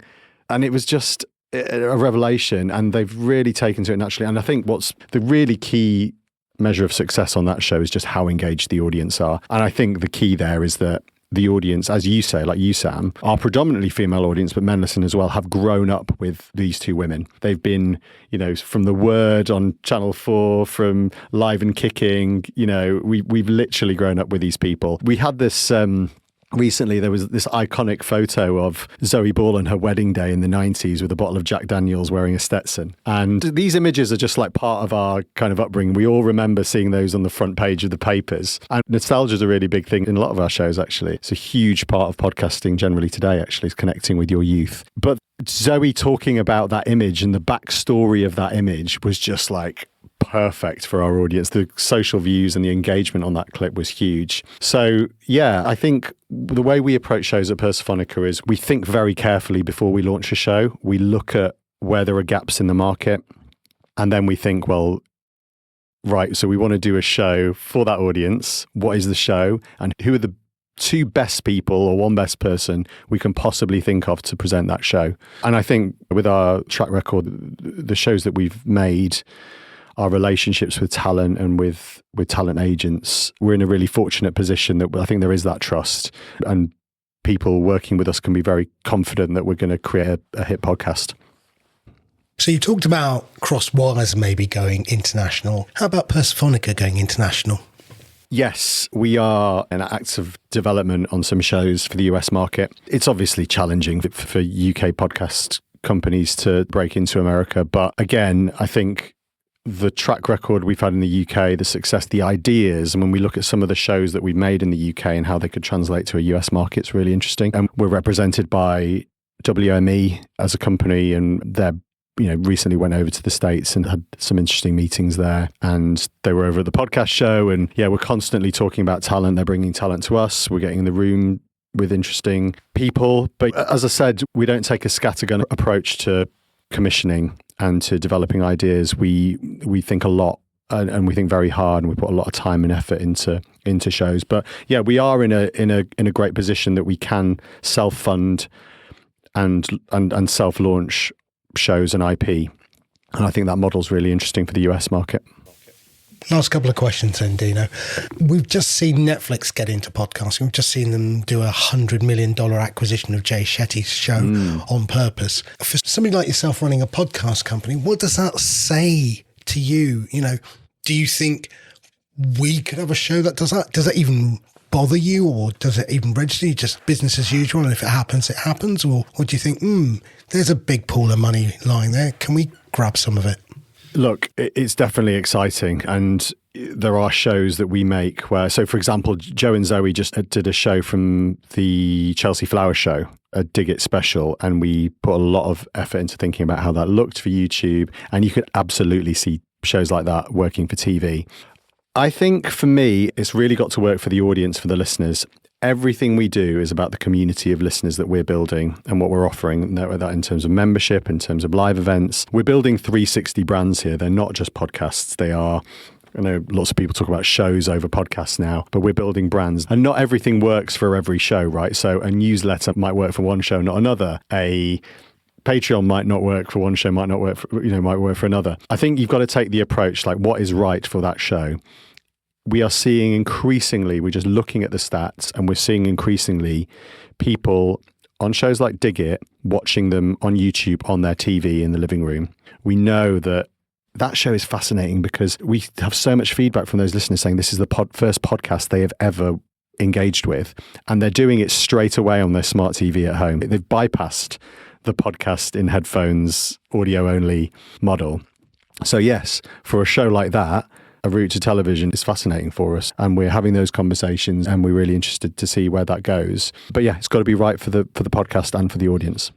And it was just a revelation. And they've really taken to it naturally. And I think what's the really key measure of success on that show is just how engaged the audience are. And I think the key there is that the audience, as you say, like you, Sam, are predominantly female audience, but men listening as well, have grown up with these two women. They've been, from The Word on Channel 4, from Live and Kicking, we've literally grown up with these people. We had this... Recently, there was this iconic photo of Zoe Ball on her wedding day in the 90s with a bottle of Jack Daniels wearing a Stetson. And these images are just like part of our kind of upbringing. We all remember seeing those on the front page of the papers. And nostalgia is a really big thing in a lot of our shows, actually. It's a huge part of podcasting generally today, actually, is connecting with your youth. But Zoe talking about that image and the backstory of that image was just like perfect for our audience. The social views and the engagement on that clip was huge. So yeah, I think the way we approach shows at Persephonica is we think very carefully before we launch a show. We look at where there are gaps in the market, and then we think, well, right, so we want to do a show for that audience. What is the show, and who are the two best people or one best person we can possibly think of to present that show? And I think with our track record, the shows that we've made, our relationships with talent and with talent agents, we're in a really fortunate position that I think there is that trust, and people working with us can be very confident that we're going to create a hit podcast. So you talked about Crosswires maybe going international. How about Persephonica going international? Yes, we are in active development on some shows for the US market. It's obviously challenging for UK podcast companies to break into America. But again, I think the track record we've had in the UK, the success, the ideas, and when we look at some of the shows that we've made in the UK and how they could translate to a US market, it's really interesting. And we're represented by WME as a company, and they're recently went over to the States and had some interesting meetings there. And they were over at the podcast show. And yeah, we're constantly talking about talent. They're bringing talent to us. We're getting in the room with interesting people. But as I said, we don't take a scattergun approach to commissioning and to developing ideas. We think a lot and we think very hard, and we put a lot of time and effort into shows. But yeah, we are in a great position that we can self-fund and self-launch shows and IP. And I think that model's really interesting for the US market. Last couple of questions then, Dino. We've just seen Netflix get into podcasting. We've just seen them do $100 million acquisition of Jay Shetty's show on purpose. For somebody like yourself running a podcast company, what does that say to you? Do you think we could have a show that does that? Does that even bother you, or does it even register you? Just business as usual, and if it happens, it happens? Or do you think, there's a big pool of money lying there, can we grab some of it? Look, it's definitely exciting, and there are shows that we make where, so for example, Joe and Zoe just did a show from the Chelsea Flower show, a Dig It special, and we put a lot of effort into thinking about how that looked for YouTube, and you could absolutely see shows like that working for TV. I think for me, it's really got to work for the audience, for the listeners. Everything we do is about the community of listeners that we're building and what we're offering, that in terms of membership, in terms of live events. We're building 360 brands here. They're not just podcasts. They are, I know lots of people talk about shows over podcasts now, but we're building brands. And not everything works for every show, right? So a newsletter might work for one show, not another. A Patreon might not work for one show, might not work for, might work for another. I think you've got to take the approach, like what is right for that show. We are seeing increasingly, we're just looking at the stats, and we're seeing increasingly people on shows like Dig It, watching them on YouTube on their TV in the living room. We know that show is fascinating because we have so much feedback from those listeners saying this is the first podcast they have ever engaged with, and they're doing it straight away on their smart TV at home. They've bypassed the podcast in headphones, audio only model. So yes, for a show like that, a route to television is fascinating for us, and we're having those conversations, and we're really interested to see where that goes. But yeah, it's got to be right for the podcast and for the audience.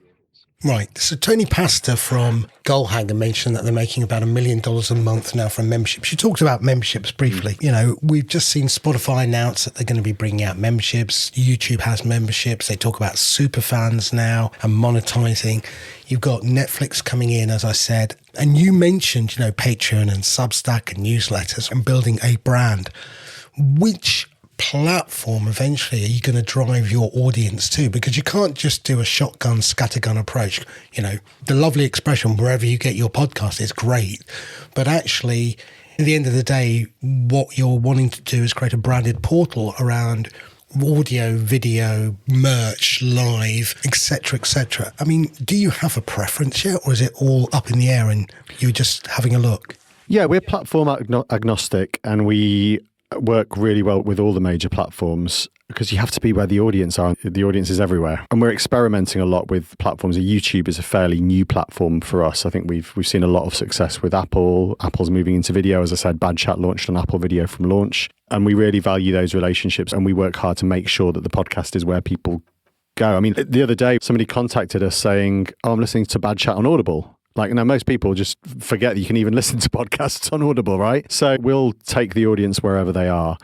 Right. So Tony Pastor from Goalhanger mentioned that they're making about $1 million a month now from memberships. You talked about memberships briefly. We've just seen Spotify announce that they're going to be bringing out memberships. YouTube has memberships. They talk about super fans now and monetizing. You've got Netflix coming in, as I said. And you mentioned, Patreon and Substack and newsletters and building a brand. Which platform eventually are you going to drive your audience to? Because you can't just do a shotgun scattergun approach. The lovely expression wherever you get your podcast is great, but actually at the end of the day, what you're wanting to do is create a branded portal around audio, video, merch, live, etc., etc. I mean, do you have a preference yet, or is it all up in the air and you're just having a look? Yeah, we're platform agnostic, and we work really well with all the major platforms because you have to be where the audience are. The audience is everywhere. And we're experimenting a lot with platforms. YouTube is a fairly new platform for us. I think we've seen a lot of success with Apple. Apple's moving into video. As I said, Bad Chat launched on Apple Video from launch. And we really value those relationships, and we work hard to make sure that the podcast is where people go. I mean, the other day, somebody contacted us saying, I'm listening to Bad Chat on Audible. Like, now most people just forget that you can even listen to podcasts on Audible, right? So we'll take the audience wherever they are.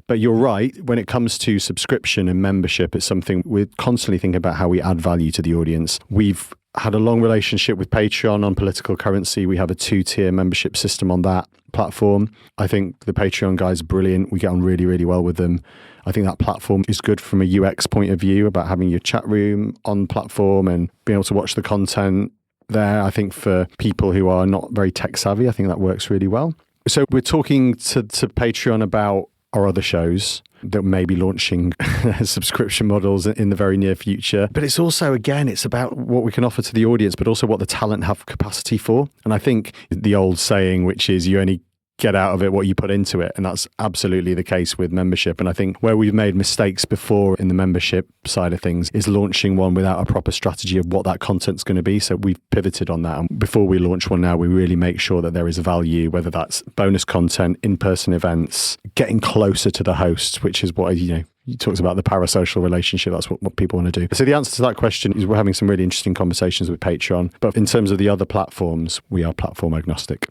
But you're right, when it comes to subscription and membership, it's something we're constantly thinking about how we add value to the audience. We've had a long relationship with Patreon on political currency. We have a 2-tier membership system on that platform. I think the Patreon guys are brilliant. We get on really, really well with them. I think that platform is good from a UX point of view about having your chat room on platform and being able to watch the content there. I think for people who are not very tech savvy, I think that works really well. So we're talking to Patreon about our other shows that may be launching subscription models in the very near future. But it's also, again, it's about what we can offer to the audience, but also what the talent have capacity for. And I think the old saying, which is you only get out of it what you put into it. And that's absolutely the case with membership. And I think where we've made mistakes before in the membership side of things is launching one without a proper strategy of what that content's going to be. So we've pivoted on that. And before we launch one now, we really make sure that there is value, whether that's bonus content, in-person events, getting closer to the hosts, which is what, you talked about the parasocial relationship. That's what people want to do. So the answer to that question is we're having some really interesting conversations with Patreon. But in terms of the other platforms, we are platform agnostic.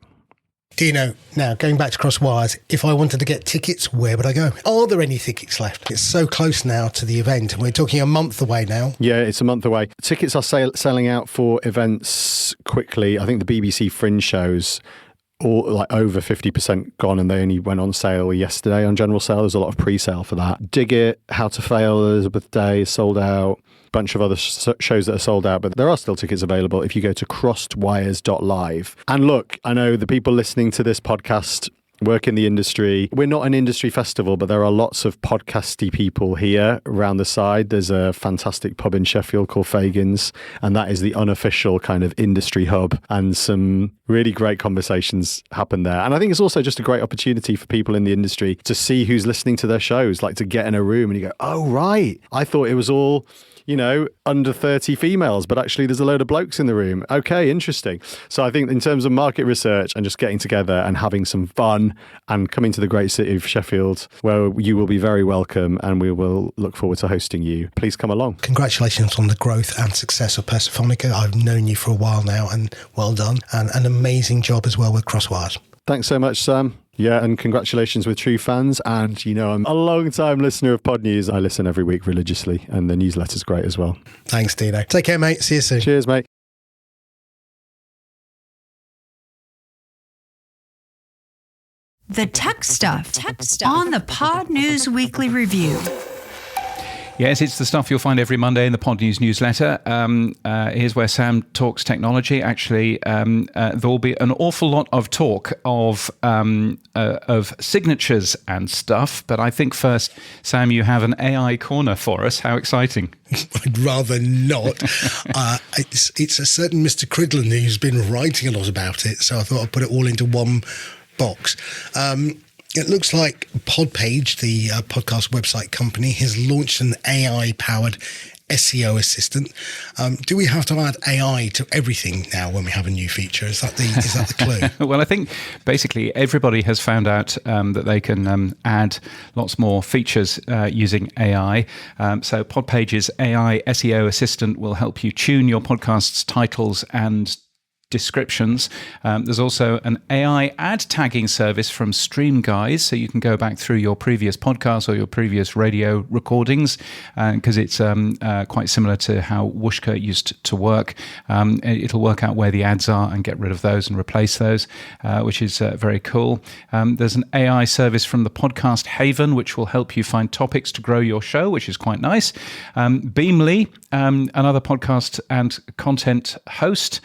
Dino, now going back to Crosswires, if I wanted to get tickets, where would I go? Are there any tickets left? It's so close now to the event, and we're talking a month away now. Yeah, it's a month away. Tickets are selling out for events quickly. I think the BBC Fringe shows all like over 50% gone, and they only went on sale yesterday on general sale. There's a lot of pre-sale for that. Dig It, How to Fail, Elizabeth Day, sold out. Bunch of other shows that are sold out, but there are still tickets available if you go to crossedwires.live. And look, I know the people listening to this podcast work in the industry. We're not an industry festival, but there are lots of podcasty people here around the side. There's a fantastic pub in Sheffield called Fagin's, and that is the unofficial kind of industry hub, and some really great conversations happen there. And I think it's also just a great opportunity for people in the industry to see who's listening to their shows, like to get in a room and you go, oh, right, I thought it was all under 30 females, but actually there's a load of blokes in the room. Okay, interesting. So I think in terms of market research and just getting together and having some fun and coming to the great city of Sheffield, where you will be very welcome and we will look forward to hosting you. Please come along. Congratulations on the growth and success of Persophonica. I've known you for a while now, and well done. And an amazing job as well with Crosswires. Thanks so much, Sam. Yeah, and congratulations with True Fans. And, I'm a long-time listener of Pod News. I listen every week religiously, and the newsletter's great as well. Thanks, Dino. Take care, mate. See you soon. Cheers, mate. The tech stuff on the Pod News Weekly Review. Yes, it's the stuff you'll find every Monday in the Pod News newsletter. Here's where Sam talks technology. Actually, there will be an awful lot of talk of signatures and stuff. But I think first, Sam, you have an AI corner for us. How exciting! I'd rather not. It's a certain Mr. Cridland who's been writing a lot about it, so I thought I'd put it all into one box. It looks like Podpage, the podcast website company, has launched an AI-powered SEO assistant. Do we have to add AI to everything now when we have a new feature? Is that the clue? Well, I think basically everybody has found out that they can add lots more features using AI. So Podpage's AI SEO assistant will help you tune your podcast's titles and descriptions. There's also an AI ad tagging service from Stream Guys, so you can go back through your previous podcasts or your previous radio recordings, because it's quite similar to how Whooshka used to work. It'll work out where the ads are and get rid of those and replace those, which is very cool. There's an AI service from the Podcast Haven, which will help you find topics to grow your show, which is quite nice. Beamly, another podcast and content host,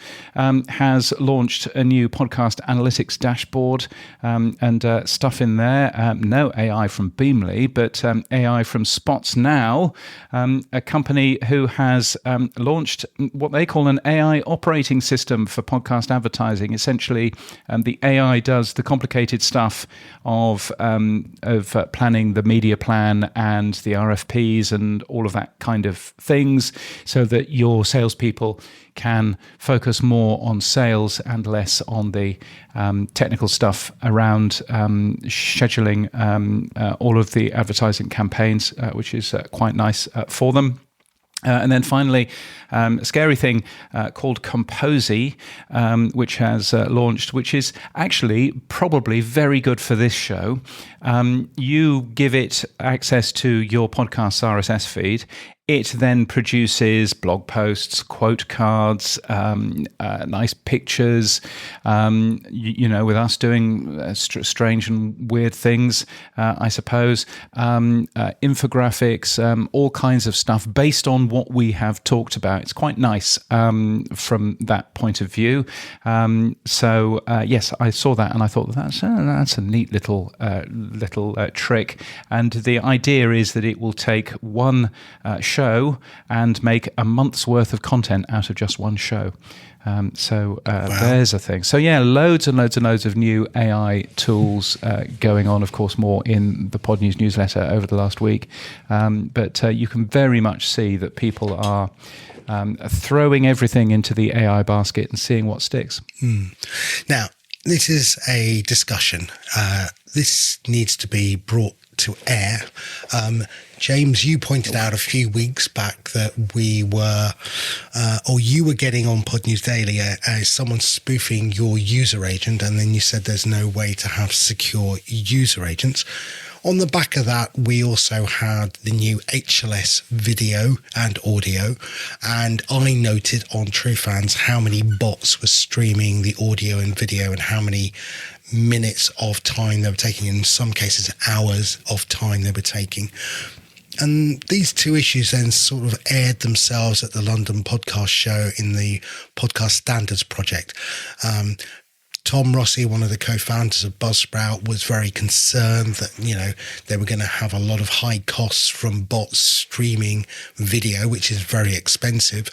has launched a new podcast analytics dashboard and stuff in there. No AI from Beamly, but AI from Spots Now, a company who has launched what they call an AI operating system for podcast advertising. Essentially, the AI does the complicated stuff of planning the media plan and the RFPs and all of that kind of things, so that your salespeople can focus more on sales and less on the technical stuff around scheduling all of the advertising campaigns, which is quite nice for them. And then finally, a scary thing called Composy, which has launched, which is actually probably very good for this show. You give it access to your podcast's RSS feed. It then produces blog posts, quote cards, nice pictures, with us doing strange and weird things, I suppose, infographics, all kinds of stuff based on what we have talked about. It's quite nice from that point of view. Yes, I saw that and I thought that's a neat little trick. And the idea is that it will take one show and make a month's worth of content out of just one show. Wow. There's a thing. So yeah, loads and loads and loads of new AI tools going on, of course, more in the Pod News newsletter over the last week. But you can very much see that people are throwing everything into the AI basket and seeing what sticks. Now, this is a discussion. This needs to be brought to air. James, you pointed out a few weeks back that we were, or you were getting on Pod News Daily as someone spoofing your user agent, and then you said there's no way to have secure user agents. On the back of that, we also had the new HLS video and audio, and I noted on TrueFans how many bots were streaming the audio and video and how many minutes of time they were taking, in some cases hours of time they were taking. And these two issues then sort of aired themselves at the London Podcast Show in the Podcast Standards Project. Tom Rossi, one of the co-founders of Buzzsprout, was very concerned that, they were going to have a lot of high costs from bots streaming video, which is very expensive.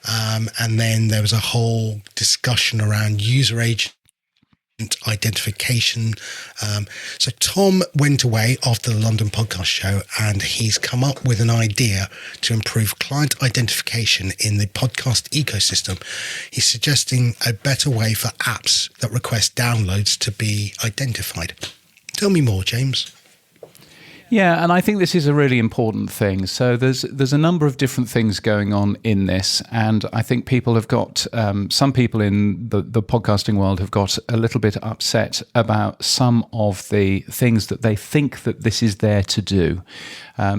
And then there was a whole discussion around user agent identification. So Tom went away after the London Podcast Show and he's come up with an idea to improve client identification in the podcast ecosystem. He's suggesting a better way for apps that request downloads to be identified. Tell me more, James. Yeah, and I think this is a really important thing. So there's a number of different things going on in this, and I think people have got, some people in the podcasting world have got a little bit upset about some of the things that they think that this is there to do.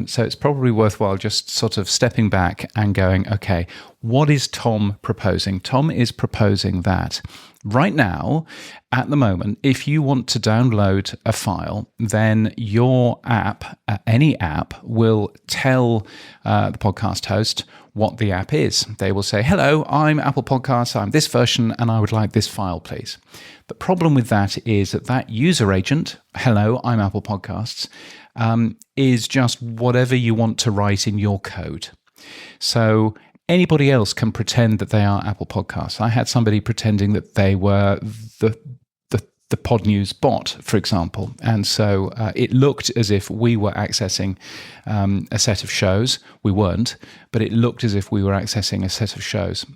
So it's probably worthwhile just sort of stepping back and going, okay, what is Tom proposing? Tom is proposing that right now, at the moment, if you want to download a file, then your app, any app, will tell the podcast host what the app is. They will say, hello, I'm Apple Podcasts, I'm this version, and I would like this file, please. The problem with that is that user agent, hello, I'm Apple Podcasts, is just whatever you want to write in your code. So anybody else can pretend that they are Apple Podcasts. I had somebody pretending that they were the Pod News bot, for example. And so it looked as if we were accessing a set of shows. We weren't, but it looked as if we were accessing a set of shows.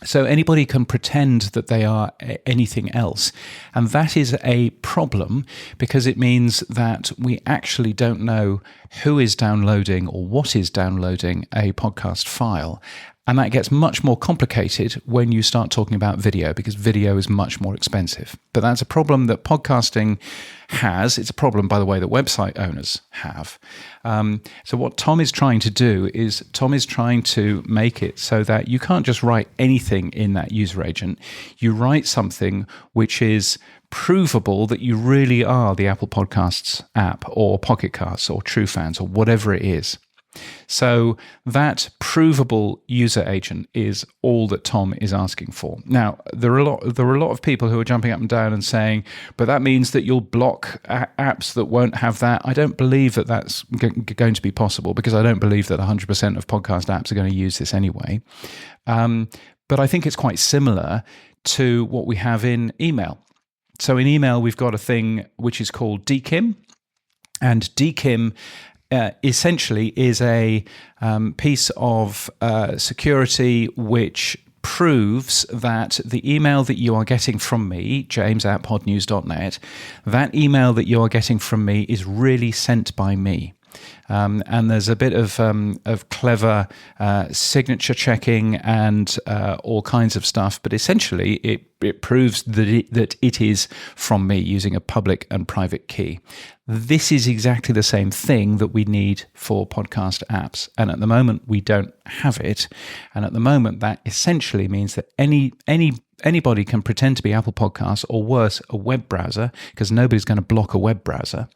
So anybody can pretend that they are anything else. And that is a problem because it means that we actually don't know who is downloading or what is downloading a podcast file. And that gets much more complicated when you start talking about video, because video is much more expensive. But that's a problem that podcasting has. It's a problem, by the way, that website owners have. So what Tom is trying to do is Tom is trying to make it so that you can't just write anything in that user agent. You write something which is provable that you really are the Apple Podcasts app or Pocket Casts or TrueFans or whatever it is. So that provable user agent is all that Tom is asking for. Now, there are a lot of people who are jumping up and down and saying, but that means that you'll block apps that won't have that. I don't believe that that's going to be possible, because I don't believe that 100% of podcast apps are going to use this anyway. But I think it's quite similar to what we have in email. So in email, we've got a thing which is called DKIM, and DKIM essentially is a piece of security which proves that the email that you are getting from me, james@podnews.net, that email that you are getting from me is really sent by me. And there's a bit of clever signature checking and all kinds of stuff, but essentially it proves that it is from me using a public and private key. This is exactly the same thing that we need for podcast apps, and at the moment we don't have it. And at the moment, that essentially means that anybody can pretend to be Apple Podcasts, or worse, a web browser, because nobody's going to block a web browser,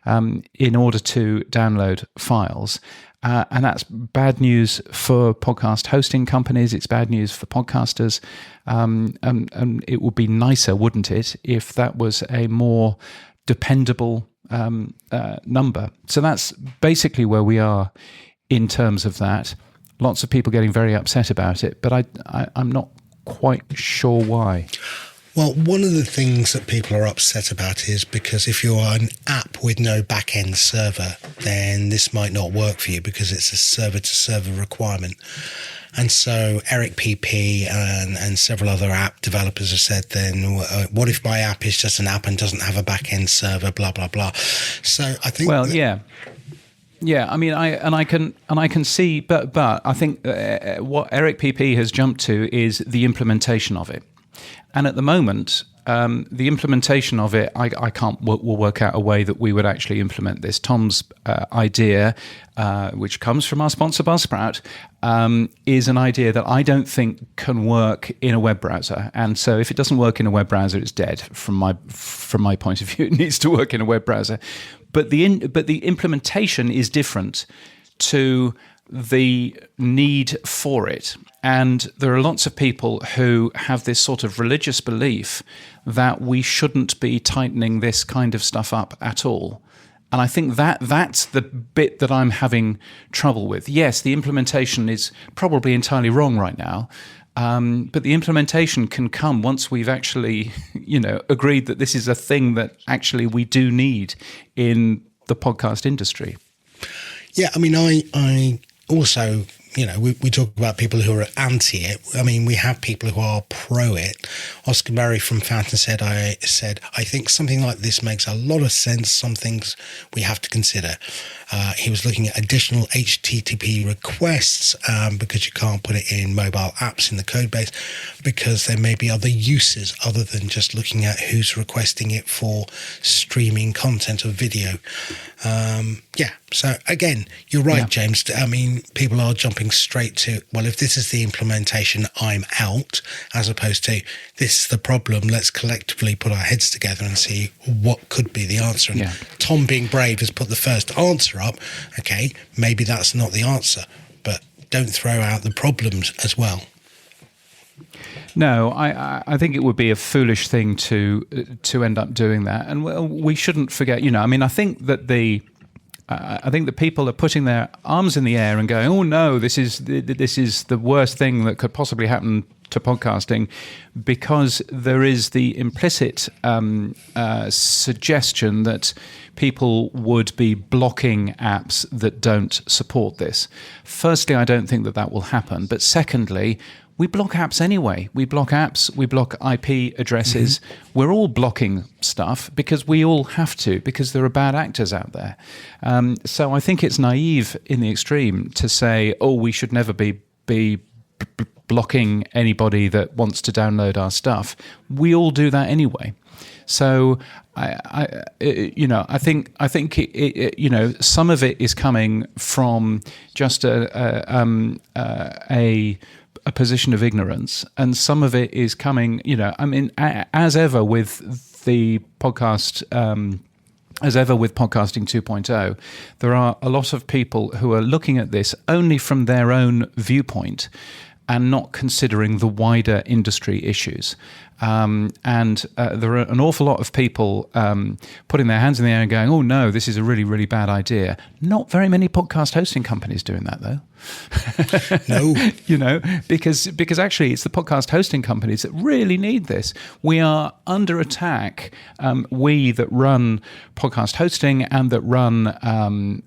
in order to download files. And that's bad news for podcast hosting companies. It's bad news for podcasters. And it would be nicer, wouldn't it, if that was a more dependable number. So that's basically where we are in terms of that. Lots of people getting very upset about it, but I'm not quite sure why. Well, one of the things that people are upset about is because if you're an app with no back-end server, then this might not work for you because it's a server-to-server requirement. And so Eric PP and several other app developers have said, then what if my app is just an app and doesn't have a back-end server, blah, blah, blah. So I think... Well, yeah. Yeah, I mean, I can see, but I think what Eric PP has jumped to is the implementation of it. And at the moment, the implementation of it, we'll work out a way that we would actually implement this. Tom's idea, which comes from our sponsor Buzzsprout, is an idea that I don't think can work in a web browser. And so if it doesn't work in a web browser, it's dead. From my point of view, it needs to work in a web browser. But the implementation is different to the need for it. And there are lots of people who have this sort of religious belief that we shouldn't be tightening this kind of stuff up at all. And I think that's the bit that I'm having trouble with. Yes, the implementation is probably entirely wrong right now, but the implementation can come once we've actually, agreed that this is a thing that actually we do need in the podcast industry. Yeah, I mean, I also, we talk about people who are anti it. I mean, we have people who are pro it. Oscar Murray from Fountain said, I think something like this makes a lot of sense. Some things we have to consider. He was looking at additional HTTP requests because you can't put it in mobile apps in the code base because there may be other uses other than just looking at who's requesting it for streaming content or video. So again, you're right, yeah. James. I mean, people are jumping straight to, well, if this is the implementation, I'm out, as opposed to this is the problem. Let's collectively put our heads together and see what could be the answer. And Tom, being brave, has put the first answer up. Okay, maybe that's not the answer, but don't throw out the problems as well. No, I think it would be a foolish thing to end up doing that, and we shouldn't forget. I think that people are putting their arms in the air and going, "Oh no, this is the worst thing that could possibly happen to podcasting," because there is the implicit suggestion that people would be blocking apps that don't support this. Firstly, I don't think that will happen, but secondly, we block apps anyway. We block apps, we block IP addresses. Mm-hmm. We're all blocking stuff because we all have to, because there are bad actors out there. So I think it's naive in the extreme to say, oh, we should never be blocking anybody that wants to download our stuff. We all do that anyway. So I think some of it is coming from just a position of ignorance, and some of it is coming, as ever with the podcast as ever with Podcasting 2.0, there are a lot of people who are looking at this only from their own viewpoint and not considering the wider industry issues. And there are an awful lot of people putting their hands in the air and going, oh no, this is a really, really bad idea. Not very many podcast hosting companies doing that though. No. Because actually it's the podcast hosting companies that really need this. We are under attack. We that run podcast hosting and that run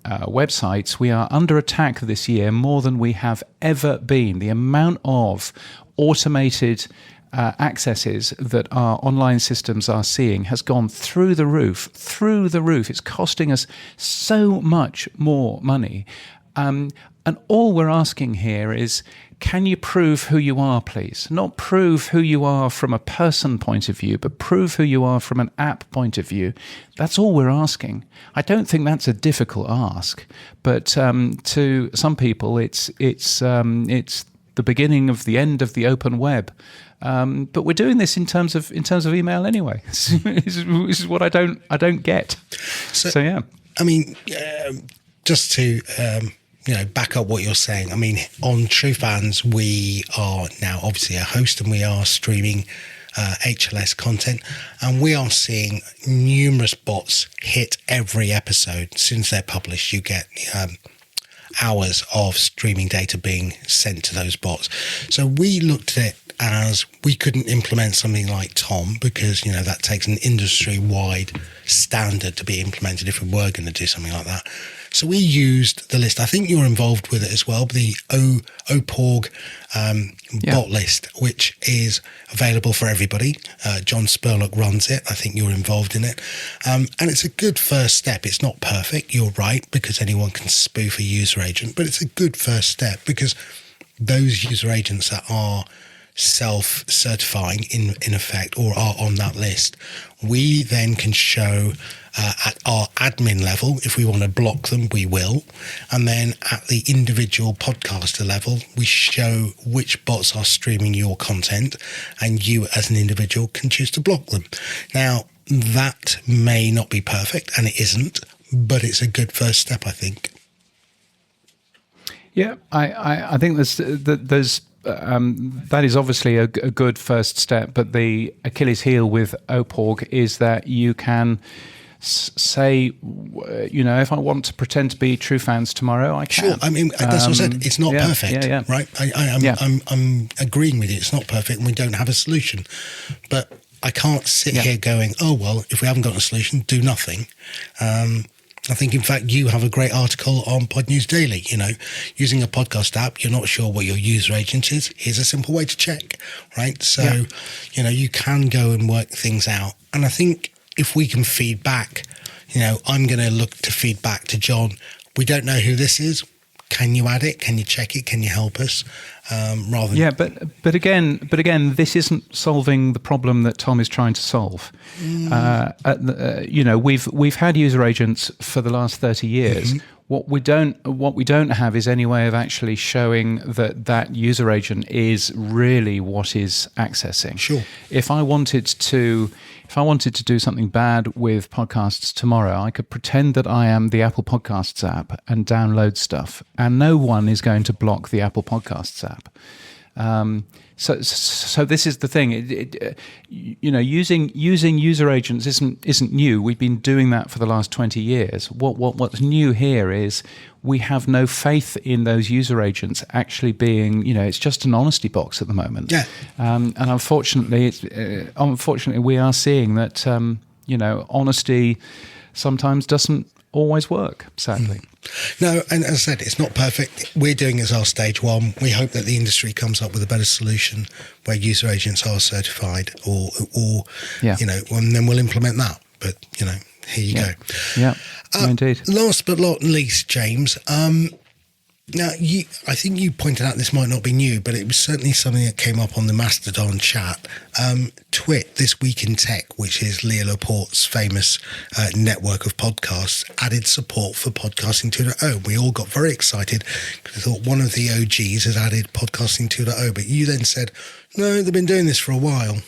websites, we are under attack this year more than we have ever been. The amount of automated accesses that our online systems are seeing has gone through the roof. It's costing us so much more money. And all we're asking here is, can you prove who you are, please? Not prove who you are from a person point of view, but prove who you are from an app point of view. That's all we're asking. I don't think that's a difficult ask, but to some people, it's the beginning of the end of the open web. But we're doing this in terms of email anyway. This is what I don't get. So yeah. I mean, just to back up what you're saying. I mean, on True Fans, we are now obviously a host, and we are streaming HLS content, and we are seeing numerous bots hit every episode. As soon as they're published, you get hours of streaming data being sent to those bots. So we looked at it as we couldn't implement something like Tom because, that takes an industry-wide standard to be implemented if we were going to do something like that. So we used the list. I think you're involved with it as well, the OPORG bot list, which is available for everybody. John Spurlock runs it. I think you're involved in it. And it's a good first step. It's not perfect, you're right, because anyone can spoof a user agent, but it's a good first step because those user agents that are self-certifying in effect or are on that list, we then can show at our admin level, if we want to block them, we will. And then at the individual podcaster level, we show which bots are streaming your content, and you as an individual can choose to block them. Now, that may not be perfect, and it isn't, but it's a good first step, I think. Yeah, I think there's that is obviously a good first step, but the Achilles heel with OPORG is that you can say, if I want to pretend to be True Fans tomorrow, I can. Sure, I mean, that's what I said. It's not perfect, right? I'm agreeing with you. It's not perfect, and we don't have a solution. But I can't sit here going, oh, well, if we haven't got a solution, do nothing. I think, in fact, you have a great article on Pod News Daily. Using a podcast app, you're not sure what your user agent is. Here's a simple way to check, right? So, you can go and work things out. And I think if we can feed back, I'm going to look to feed back to John. We don't know who this is. Can you add it? Can you check it? Can you help us? Rather than but again, this isn't solving the problem that Tom is trying to solve. We've had user agents for the last 30 years. Mm-hmm. What we don't have is any way of actually showing that user agent is really what is accessing. Sure. If I wanted to do something bad with podcasts tomorrow, I could pretend that I am the Apple Podcasts app and download stuff, and no one is going to block the Apple Podcasts app. So this is the thing. Using user agents isn't new. We've been doing that for the last 20 years. What's new here is we have no faith in those user agents actually being. It's just an honesty box at the moment. Yeah. And unfortunately, we are seeing that honesty sometimes doesn't always work, sadly. No, and as I said, it's not perfect. We're doing it as our stage one. We hope that the industry comes up with a better solution where user agents are certified or and then we'll implement that. But, here you go. Yeah, indeed. Last but not least, James, now, I think you pointed out this might not be new, but it was certainly something that came up on the Mastodon chat. Twit, This Week in Tech, which is Leah Laporte's famous network of podcasts, added support for Podcasting 2.0. We all got very excited because we thought one of the OGs had added Podcasting 2.0, but you then said, no, they've been doing this for a while.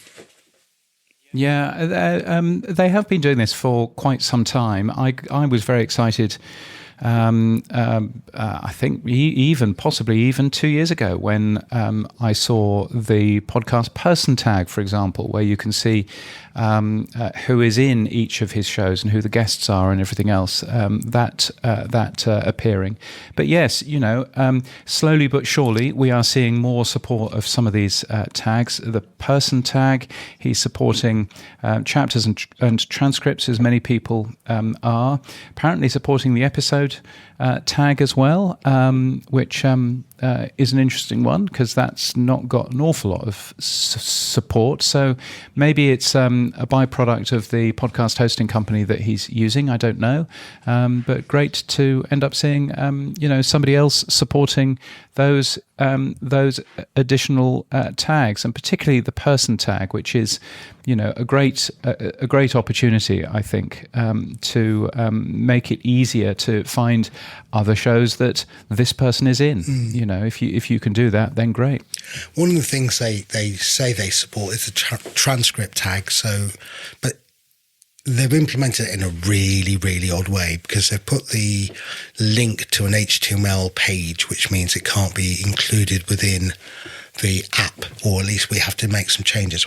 Yeah, they have been doing this for quite some time. I was very excited. I think possibly even 2 years ago when I saw the podcast person tag, for example, where you can see who is in each of his shows and who the guests are and everything else, that appearing. But yes, slowly but surely we are seeing more support of some of these tags. The person tag, he's supporting chapters and transcripts, as many people are. Apparently supporting the episode tag as well, which is an interesting one because that's not got an awful lot of support. So maybe it's a byproduct of the podcast hosting company that he's using. I don't know, but great to end up seeing somebody else supporting those additional tags, and particularly the person tag, which is a great opportunity, I think, to make it easier to find other shows that this person is in. If you can do that, then great. One of the things they say they support is the transcript tag. But they've implemented it in a really, really odd way because they've put the link to an HTML page, which means it can't be included within the app, or at least we have to make some changes.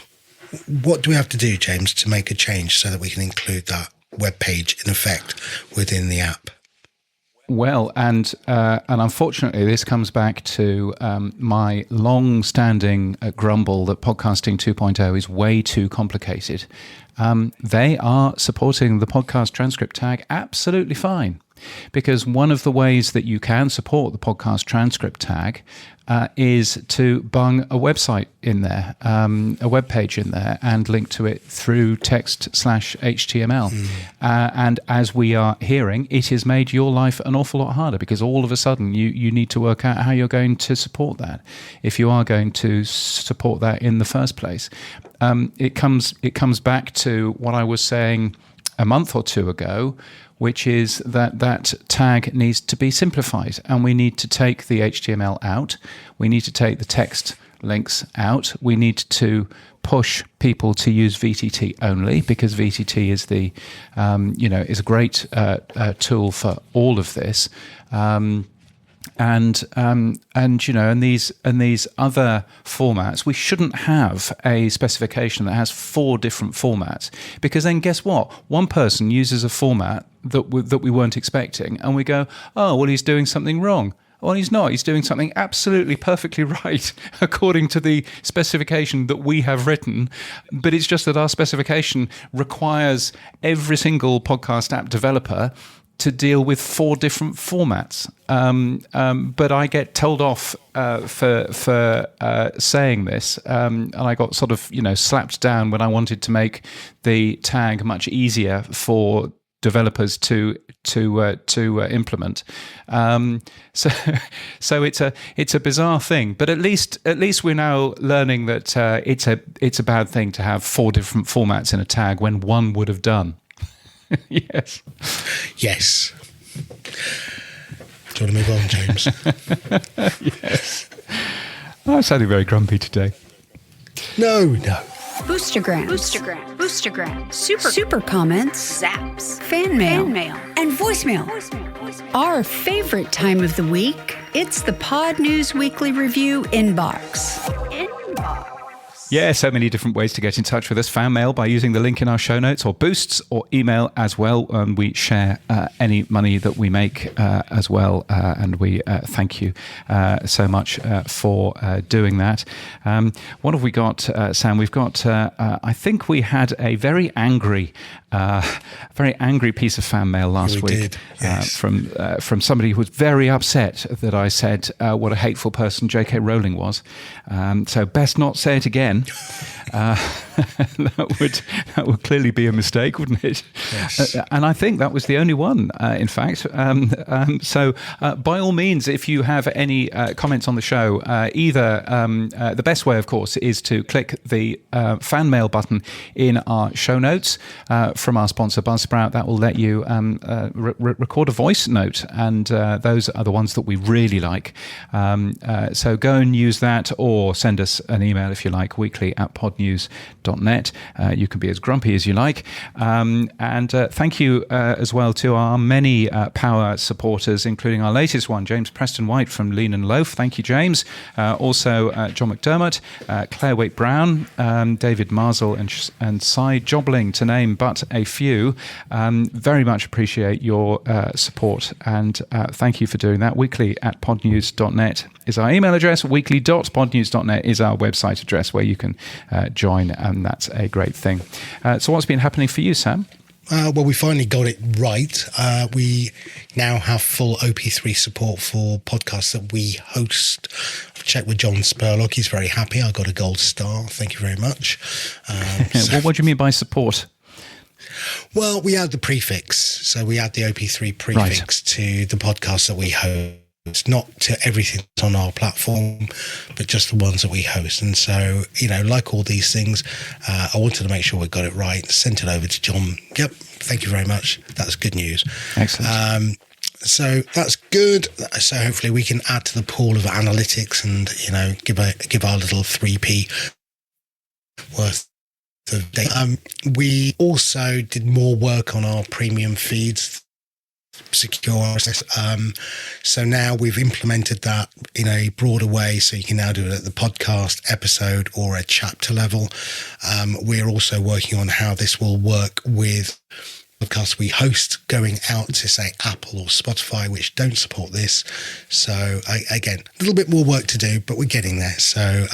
What do we have to do, James, to make a change so that we can include that web page in effect within the app? Well, and unfortunately, this comes back to my long-standing grumble that podcasting 2.0 is way too complicated. They are supporting the podcast transcript tag absolutely fine, because one of the ways that you can support the podcast transcript tag is to bung a website in there, a web page in there, and link to it through text/HTML. And as we are hearing, it has made your life an awful lot harder because all of a sudden you need to work out how you're going to support that, if you are going to support that in the first place. It comes back to what I was saying a month or two ago, which is that tag needs to be simplified, and we need to take the HTML out. We need to take the text links out. We need to push people to use VTT only, because VTT is is a great tool for all of this. And these other formats, we shouldn't have a specification that has 4 different formats, because then guess what? One person uses a format that we weren't expecting, and we go, oh, well, he's doing something wrong. Well, he's not. He's doing something absolutely perfectly right according to the specification that we have written. But it's just that our specification requires every single podcast app developer to deal with 4 different formats. But I get told off for saying this, and I got sort of slapped down when I wanted to make the tag much easier for developers to implement. So it's a bizarre thing, but at least we're now learning that it's a bad thing to have 4 different formats in a tag when one would have done. Yes. Do you want to move on, James? Yes. I'm sounding very grumpy today. No. Boostergram, super comments, zaps, fan mail, and voicemail. Our favorite time of the week, it's the Pod News Weekly Review inbox. Yeah, so many different ways to get in touch with us. Fan mail by using the link in our show notes, or boosts, or email as well. We share any money that we make as well, and we thank you so much for doing that. What have we got, Sam? We've got, I think we had a very angry piece of fan mail last week. Yes. From somebody who was very upset that I said what a hateful person J.K. Rowling was. So best not say it again. That would clearly be a mistake, wouldn't it? Yes. And I think that was the only one, in fact. So by all means, if you have any comments on the show, either the best way, of course, is to click the fan mail button in our show notes from our sponsor Buzzsprout. That will let you record a voice note, and those are the ones that we really like. So go and use that, or send us an email if you like. weekly@podnews.net. You can be as grumpy as you like. And thank you as well to our many power supporters, including our latest one, James Preston White from Lean and Loaf. Thank you, James. Also, John McDermott, Claire Waite-Brown, David Marsell, and Cy Jobling, to name but a few. Very much appreciate your support, and thank you for doing that. Weekly@podnews.net is our email address. Weekly.podnews.net is our website address where you can join, and that's a great thing. So what's been happening for you, Sam? Well, we finally got it right. We now have full OP3 support for podcasts that we host. I've checked with John Spurlock. He's very happy. I got a gold star. Thank you very much. What do you mean by support? Well, we add the prefix. So we add the OP3 prefix to the podcasts that we host. It's not to everything that's on our platform, but just the ones that we host. And so, like all these things, I wanted to make sure we got it right. Sent it over to John. Yep. Thank you very much. That's good news. Excellent. So that's good. So hopefully we can add to the pool of analytics and, give our little 3p worth of data. We also did more work on our premium feeds, secure. So now we've implemented that in a broader way, so you can now do it at the podcast episode or a chapter level. We're also working on how this will work with podcasts we host going out to, say, Apple or Spotify, which don't support this. So again, a little bit more work to do, but we're getting there. So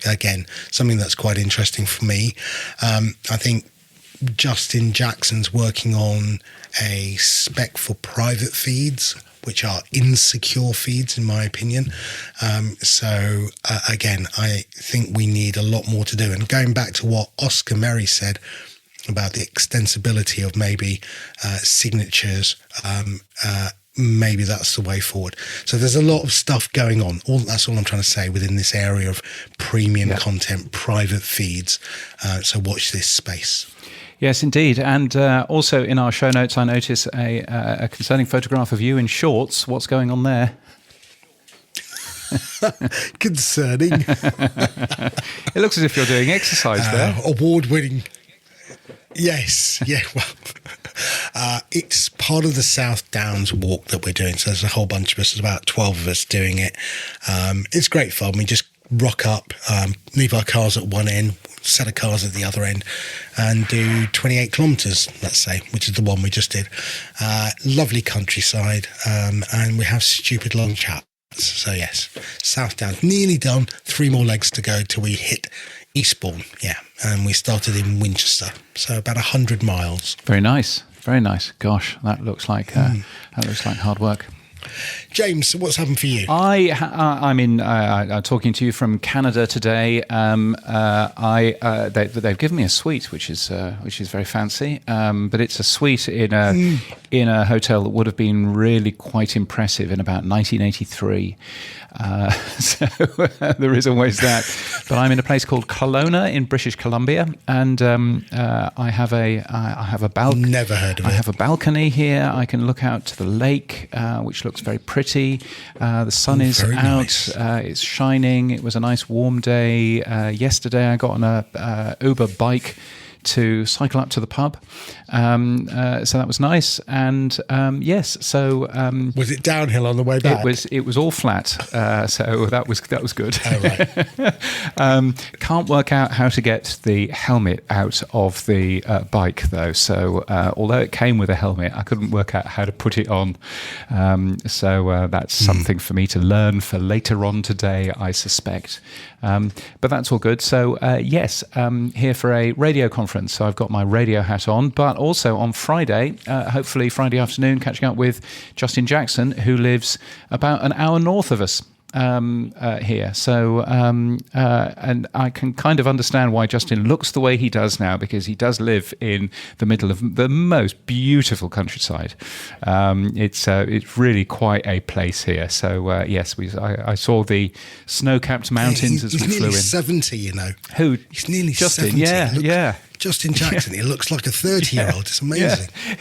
again, something that's quite interesting for me. I think Justin Jackson's working on a spec for private feeds, which are insecure feeds, in my opinion. Again, I think we need a lot more to do. And going back to what Oscar Merry said about the extensibility of maybe signatures, maybe that's the way forward. So there's a lot of stuff going on. That's all I'm trying to say within this area of premium content, private feeds. So watch this space. Yes, indeed. And also in our show notes, I notice a concerning photograph of you in shorts. What's going on there? Concerning. It looks as if you're doing exercise there. Award-winning. Yes. Yeah, well, it's part of the South Downs walk that we're doing. So there's a whole bunch of us. There's about 12 of us doing it. It's great fun. We just rock up, leave our cars at one end, set of cars at the other end, and do 28 kilometres, let's say, which is the one we just did. Lovely countryside, and we have stupid long chats. So yes, South Downs, nearly done. 3 more legs to go till we hit Eastbourne. Yeah, and we started in Winchester, so about 100 miles. Very nice, very nice. Gosh, that looks like hard work. James, what's happened for you? I'm talking to you from Canada today. They've given me a suite, which is very fancy. But it's a suite in a hotel that would have been really quite impressive in about 1983. So there is always that. But I'm in a place called Kelowna in British Columbia, and I have a balcony. Never heard of it. I have a balcony here. I can look out to the lake, which looks very pretty. The sun is out. Nice. It's shining. It was a nice warm day. Yesterday I got on a Uber bike to cycle up to the pub. So that was nice. And yes, so was it downhill on the way back? It was all flat. So that was good. Oh, right. Can't work out how to get the helmet out of the bike though. So although it came with a helmet, I couldn't work out how to put it on. So that's something for me to learn for later on today, I suspect. But that's all good. So yes, here for a radio conference. So I've got my radio hat on, but also on Friday, hopefully Friday afternoon, catching up with Justin Jackson, who lives about an hour north of us here. So, and I can kind of understand why Justin looks the way he does now, because he does live in the middle of the most beautiful countryside. It's really quite a place here. So, yes, I saw the snow-capped mountains as we flew in. He's nearly 70, you know. Who? He's nearly Justin, 70. yeah. Justin Jackson. He looks like a 30-year-old. It's amazing. Yeah.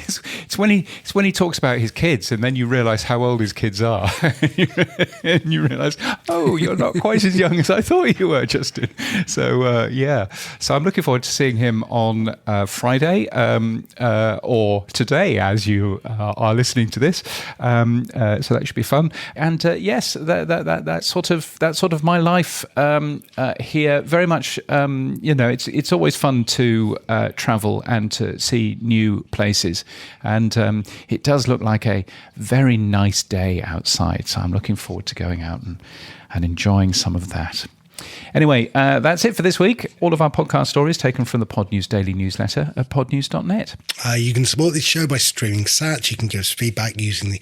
It's when he talks about his kids, and then you realise how old his kids are, and you realise, oh, you're not quite as young as I thought you were, Justin. So so I'm looking forward to seeing him on Friday or today, as you are listening to this. So that should be fun. And yes, that's sort of my life here. Very much, it's always fun to travel and to see new places. And it does look like a very nice day outside. So I'm looking forward to going out and enjoying some of that. Anyway, that's it for this week. All of our podcast stories taken from the Pod News Daily newsletter at podnews.net. You can support this show by streaming Sats. You can give us feedback using the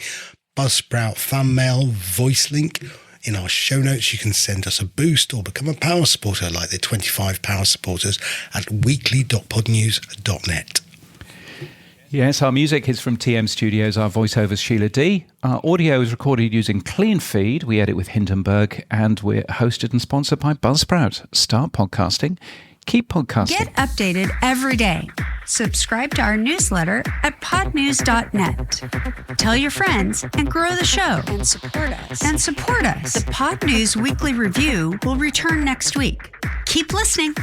Buzzsprout fan mail voice link. In our show notes, you can send us a boost or become a power supporter like the 25 power supporters at weekly.podnews.net. Yes, our music is from TM Studios. Our voiceover's Sheila D. Our audio is recorded using Clean Feed. We edit with Hindenburg, and we're hosted and sponsored by Buzzsprout. Start podcasting. Keep podcasting. Get updated every day. Subscribe to our newsletter at podnews.net. Tell your friends and grow the show. And support us. The Pod News Weekly Review will return next week. Keep listening.